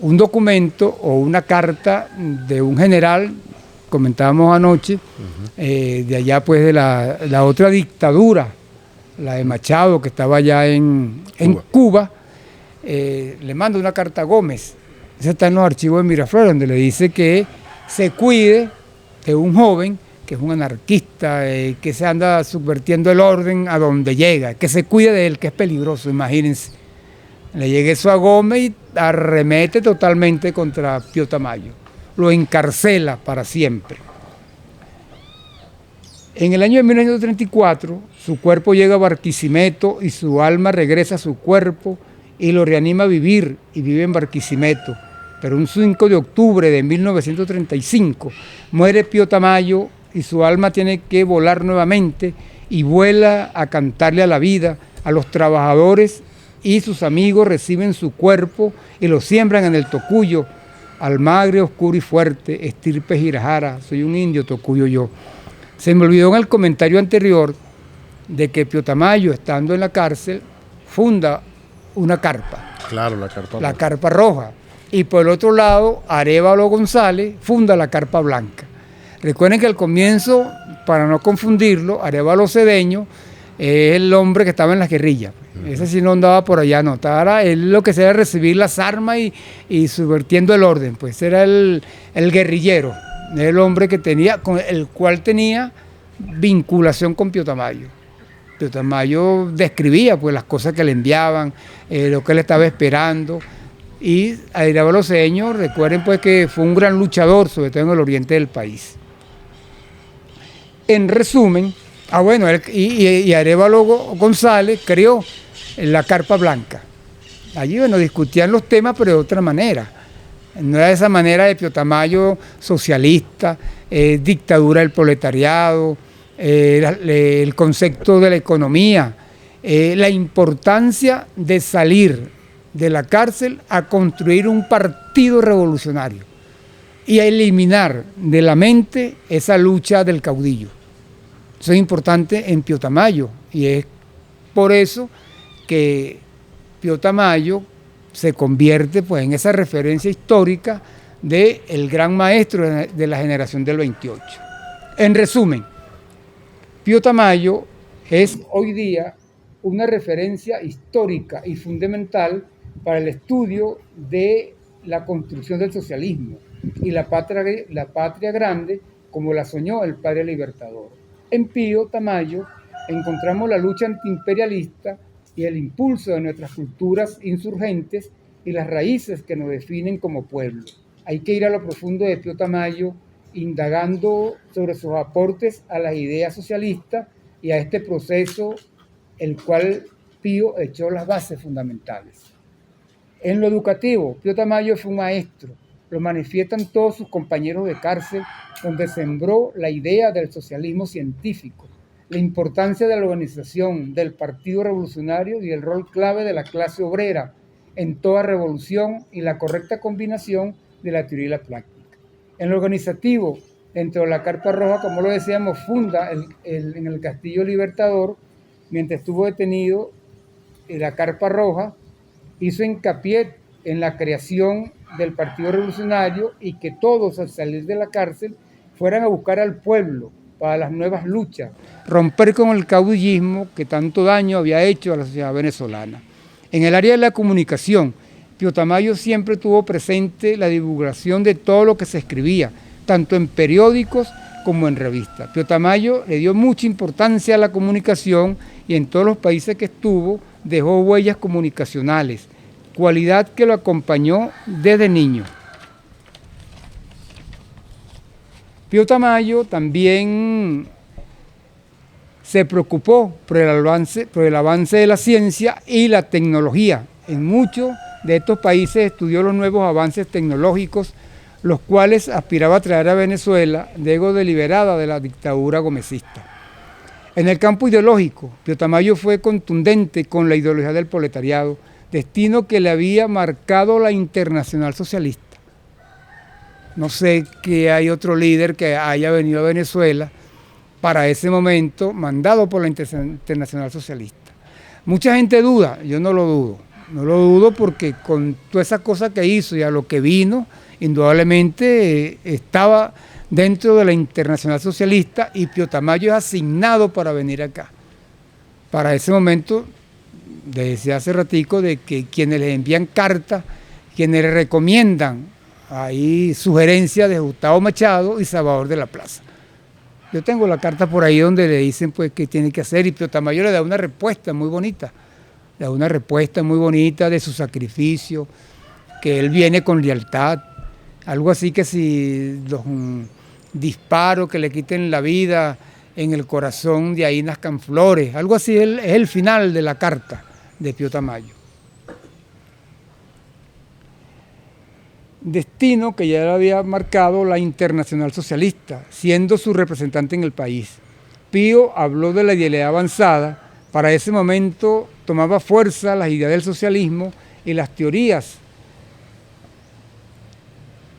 Un documento o una carta de un general, comentábamos anoche, de allá pues de la otra dictadura, la de Machado, que estaba allá en Cuba, le manda una carta a Gómez. Esa está en los archivos de Miraflores, donde le dice que se cuide de un joven que es un anarquista, que se anda subvirtiendo el orden a donde llega, que se cuide de él, que es peligroso, imagínense. Le llega eso a Gómez y arremete totalmente contra Pío Tamayo. Lo encarcela para siempre. En el año de 1934, su cuerpo llega a Barquisimeto y su alma regresa a su cuerpo y lo reanima a vivir y vive en Barquisimeto. Pero un 5 de octubre de 1935 muere Pío Tamayo y su alma tiene que volar nuevamente y vuela a cantarle a la vida, a los trabajadores, y sus amigos reciben su cuerpo y lo siembran en el Tocuyo, Almagre, oscuro y fuerte, estirpe Girajara, soy un indio Tocuyo yo. Se me olvidó en el comentario anterior de que Pío Tamayo, estando en la cárcel, funda una carpa. Claro, la carpa roja. La carpa roja. Y por el otro lado, Arévalo González funda la carpa blanca. Recuerden que al comienzo, para no confundirlo, Arévalo Cedeño es el hombre que estaba en las guerrillas. Ese sí no andaba por allá, no. Estaba él lo que se era recibir las armas y subvertiendo el orden. Pues era el guerrillero, el hombre que tenía, con el cual tenía vinculación con Pío Tamayo. Pío Tamayo describía pues las cosas que le enviaban, lo que él estaba esperando. Y Arévalo Cedeño, recuerden pues que fue un gran luchador, sobre todo en el oriente del país. En resumen, y Arévalo González creó la carpa blanca. Allí, bueno, discutían los temas, pero de otra manera. No era de esa manera de Pío Tamayo socialista, dictadura del proletariado, el concepto de la economía, la importancia de salir de la cárcel a construir un partido revolucionario y a eliminar de la mente esa lucha del caudillo. Eso es importante en Pío Tamayo y es por eso que Pío Tamayo se convierte pues, en esa referencia histórica del gran maestro de la generación del 28. En resumen, Pío Tamayo es hoy día una referencia histórica y fundamental para el estudio de la construcción del socialismo y la patria grande como la soñó el padre libertador. En Pío Tamayo encontramos la lucha antiimperialista y el impulso de nuestras culturas insurgentes y las raíces que nos definen como pueblo. Hay que ir a lo profundo de Pío Tamayo, indagando sobre sus aportes a las ideas socialistas y a este proceso, el cual Pío echó las bases fundamentales. En lo educativo, Pío Tamayo fue un maestro, lo manifiestan todos sus compañeros de cárcel, donde sembró la idea del socialismo científico, la importancia de la organización del Partido Revolucionario y el rol clave de la clase obrera en toda revolución y la correcta combinación de la teoría y la práctica. En lo organizativo, dentro de la Carpa Roja, como lo decíamos, funda en el Castillo Libertador, mientras estuvo detenido en la Carpa Roja, hizo hincapié en la creación del Partido Revolucionario y que todos al salir de la cárcel fueran a buscar al pueblo para las nuevas luchas, romper con el caudillismo que tanto daño había hecho a la sociedad venezolana. En el área de la comunicación, Pío Tamayo siempre tuvo presente la divulgación de todo lo que se escribía, tanto en periódicos como en revistas. Pío Tamayo le dio mucha importancia a la comunicación y en todos los países que estuvo dejó huellas comunicacionales, cualidad que lo acompañó desde niño. Pío Tamayo también se preocupó por el avance de la ciencia y la tecnología. En muchos de estos países estudió los nuevos avances tecnológicos, los cuales aspiraba a traer a Venezuela luego de liberada de la dictadura gomecista. En el campo ideológico, Pío Tamayo fue contundente con la ideología del proletariado, destino que le había marcado la Internacional Socialista. No sé que hay otro líder que haya venido a Venezuela para ese momento, mandado por la Internacional Socialista. Mucha gente duda, yo no lo dudo porque con todas esas cosas que hizo y a lo que vino, indudablemente estaba dentro de la Internacional Socialista y Pío Tamayo es asignado para venir acá. Para ese momento, desde hace ratico, de que quienes les envían cartas, quienes les recomiendan, hay sugerencias de Gustavo Machado y Salvador de la Plaza. Yo tengo la carta por ahí donde le dicen pues qué tiene que hacer y Pío Tamayo le da una respuesta muy bonita. Le da una respuesta muy bonita de su sacrificio, que él viene con lealtad. Algo así que si los disparos que le quiten la vida en el corazón de ahí nazcan flores. Algo así es el final de la carta de Pío Tamayo. Destino que ya lo había marcado la Internacional Socialista, siendo su representante en el país. Pío habló de la idealidad avanzada. Para ese momento tomaba fuerza las ideas del socialismo y las teorías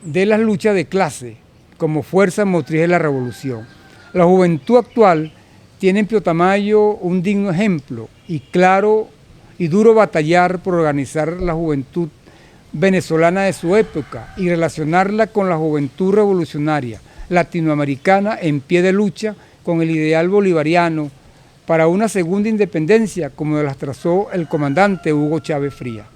de las luchas de clase como fuerza motriz de la revolución. La juventud actual tiene en Pío Tamayo un digno ejemplo y claro y duro batallar por organizar la juventud venezolana de su época y relacionarla con la juventud revolucionaria latinoamericana en pie de lucha con el ideal bolivariano para una segunda independencia como las trazó el comandante Hugo Chávez Frías.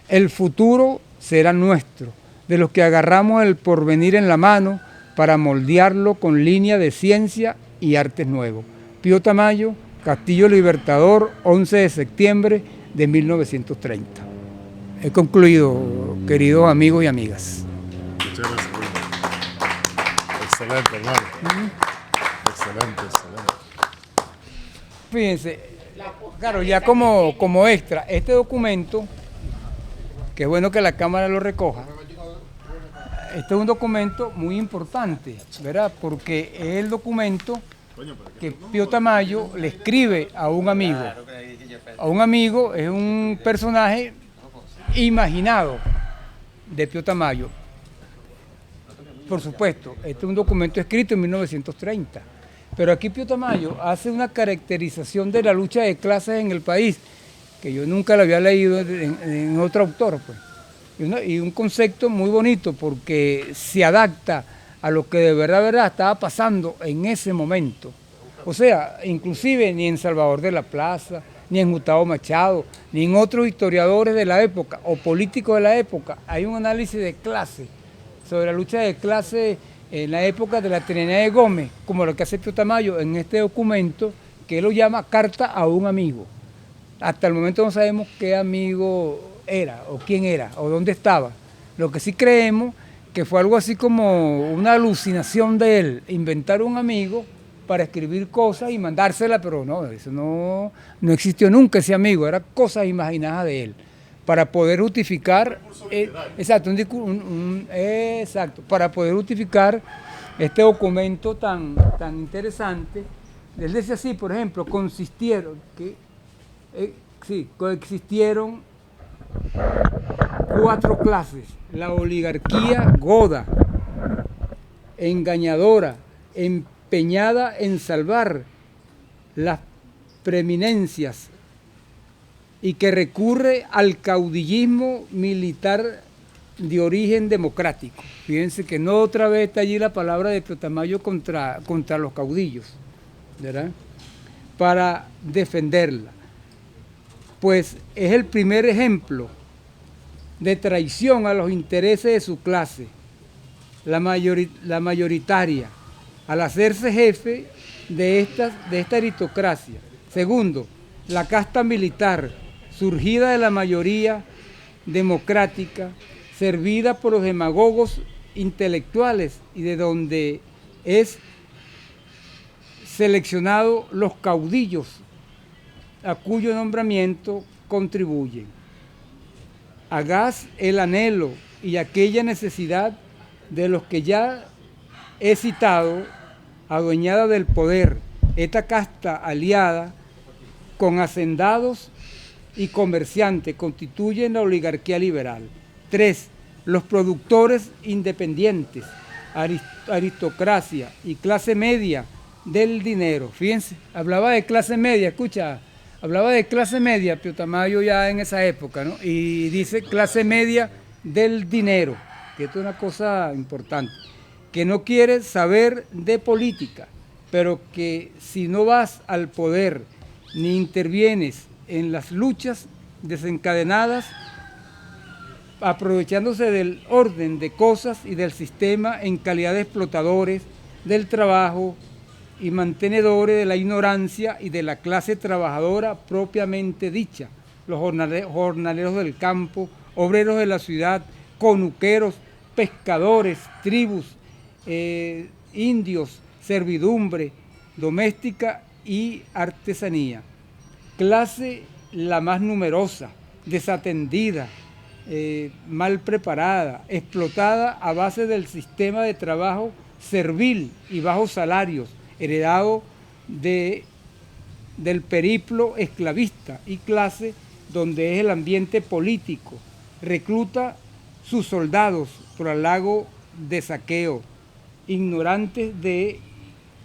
El futuro será nuestro, de los que agarramos el porvenir en la mano para moldearlo con línea de ciencia y artes nuevos. Pío Tamayo, Castillo Libertador, 11 de septiembre de 1930. He concluido, queridos amigos y amigas. Muchas gracias, Wilmer. Excelente, hermano. Excelente. Fíjense, claro, ya como extra, este documento, que es bueno que la cámara lo recoja, este es un documento muy importante, ¿verdad? Porque es el documento que Pío Tamayo le escribe a un amigo. A un amigo es un personaje imaginado de Pío Tamayo. Por supuesto, este es un documento escrito en 1930, pero aquí Pío Tamayo hace una caracterización de la lucha de clases en el país, que yo nunca la había leído en otro autor, pues. Y un concepto muy bonito porque se adapta a lo que de verdad estaba pasando en ese momento. O sea, inclusive ni en Salvador de la Plaza, ni en Gustavo Machado, ni en otros historiadores de la época o políticos de la época hay un análisis de clase, sobre la lucha de clase en la época de la Trinidad de Gómez, como lo que hace Pío Tamayo en este documento, que él lo llama Carta a un amigo. Hasta el momento no sabemos qué amigo era, o quién era, o dónde estaba. Lo que sí creemos que fue algo así como una alucinación de él, inventar un amigo para escribir cosas y mandársela, pero no, eso no existió nunca ese amigo, eran cosas imaginadas de él, para poder justificar, exacto, para poder justificar este documento tan interesante. Él decía así, por ejemplo, coexistieron 4 clases: la oligarquía goda, engañadora, empeñada en salvar las preeminencias y que recurre al caudillismo militar de origen democrático. Fíjense que no otra vez está allí la palabra de Pío Tamayo contra los caudillos, ¿verdad? Para defenderla. Pues es el primer ejemplo de traición a los intereses de su clase, la mayoritaria, al hacerse jefe de esta aristocracia. Segundo, la casta militar, surgida de la mayoría democrática, servida por los demagogos intelectuales y de donde es seleccionado los caudillos a cuyo nombramiento contribuyen. Hagaz el anhelo y aquella necesidad de los que ya he citado, adueñada del poder, esta casta aliada con hacendados y comerciantes constituyen la oligarquía liberal. 3. Los productores independientes, aristocracia y clase media del dinero. Fíjense, hablaba de clase media, escucha, hablaba de clase media Pío Tamayo ya en esa época, ¿no? Y dice clase media del dinero, que esto es una cosa importante, que no quiere saber de política, pero que si no vas al poder ni intervienes en las luchas desencadenadas, aprovechándose del orden de cosas y del sistema en calidad de explotadores del trabajo y mantenedores de la ignorancia y de la clase trabajadora propiamente dicha, los jornaleros del campo, obreros de la ciudad, conuqueros, pescadores, tribus, indios, servidumbre doméstica y artesanía. Clase la más numerosa, desatendida, mal preparada, explotada a base del sistema de trabajo servil y bajos salarios, heredado del periplo esclavista, y clase donde es el ambiente político, recluta sus soldados por halago de saqueo, ignorantes de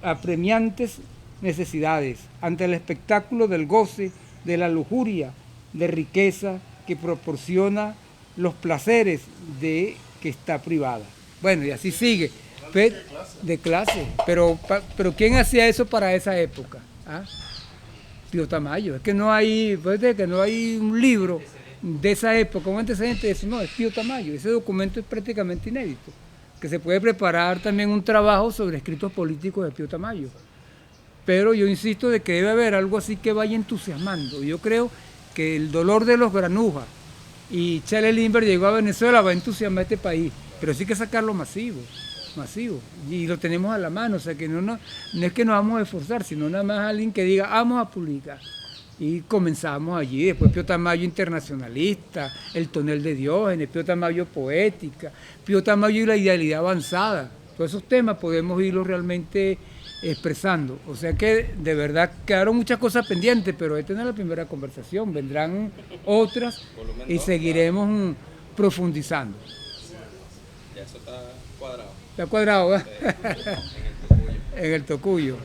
apremiantes necesidades, ante el espectáculo del goce, de la lujuria, de riqueza que proporciona los placeres de que está privada. Bueno, y así sigue. De clase. Pero ¿quién hacía eso para esa época? ¿Ah? Pío Tamayo. Es que no hay, que no hay un libro de esa época, un antecedente de eso. No, es Pío Tamayo. Ese documento es prácticamente inédito. Que se puede preparar también un trabajo sobre escritos políticos de Pío Tamayo. Pero yo insisto de que debe haber algo así que vaya entusiasmando. Yo creo que el dolor de los granujas y Charles Lindbergh llegó a Venezuela va a entusiasmar a este país. Pero sí hay que sacarlo masivo. Y lo tenemos a la mano, o sea que no es que nos vamos a esforzar, sino nada más alguien que diga vamos a publicar, y comenzamos allí. Después Pío Tamayo internacionalista, el tonel de Diógenes, Pío Tamayo poética, Pío Tamayo y la idealidad avanzada. Todos esos temas podemos irlos realmente expresando, o sea que de verdad quedaron muchas cosas pendientes, pero esta no es la primera conversación, vendrán otras y seguiremos profundizando. Ya eso está cuadrado. Está cuadrado, ¿eh? En el Tocuyo.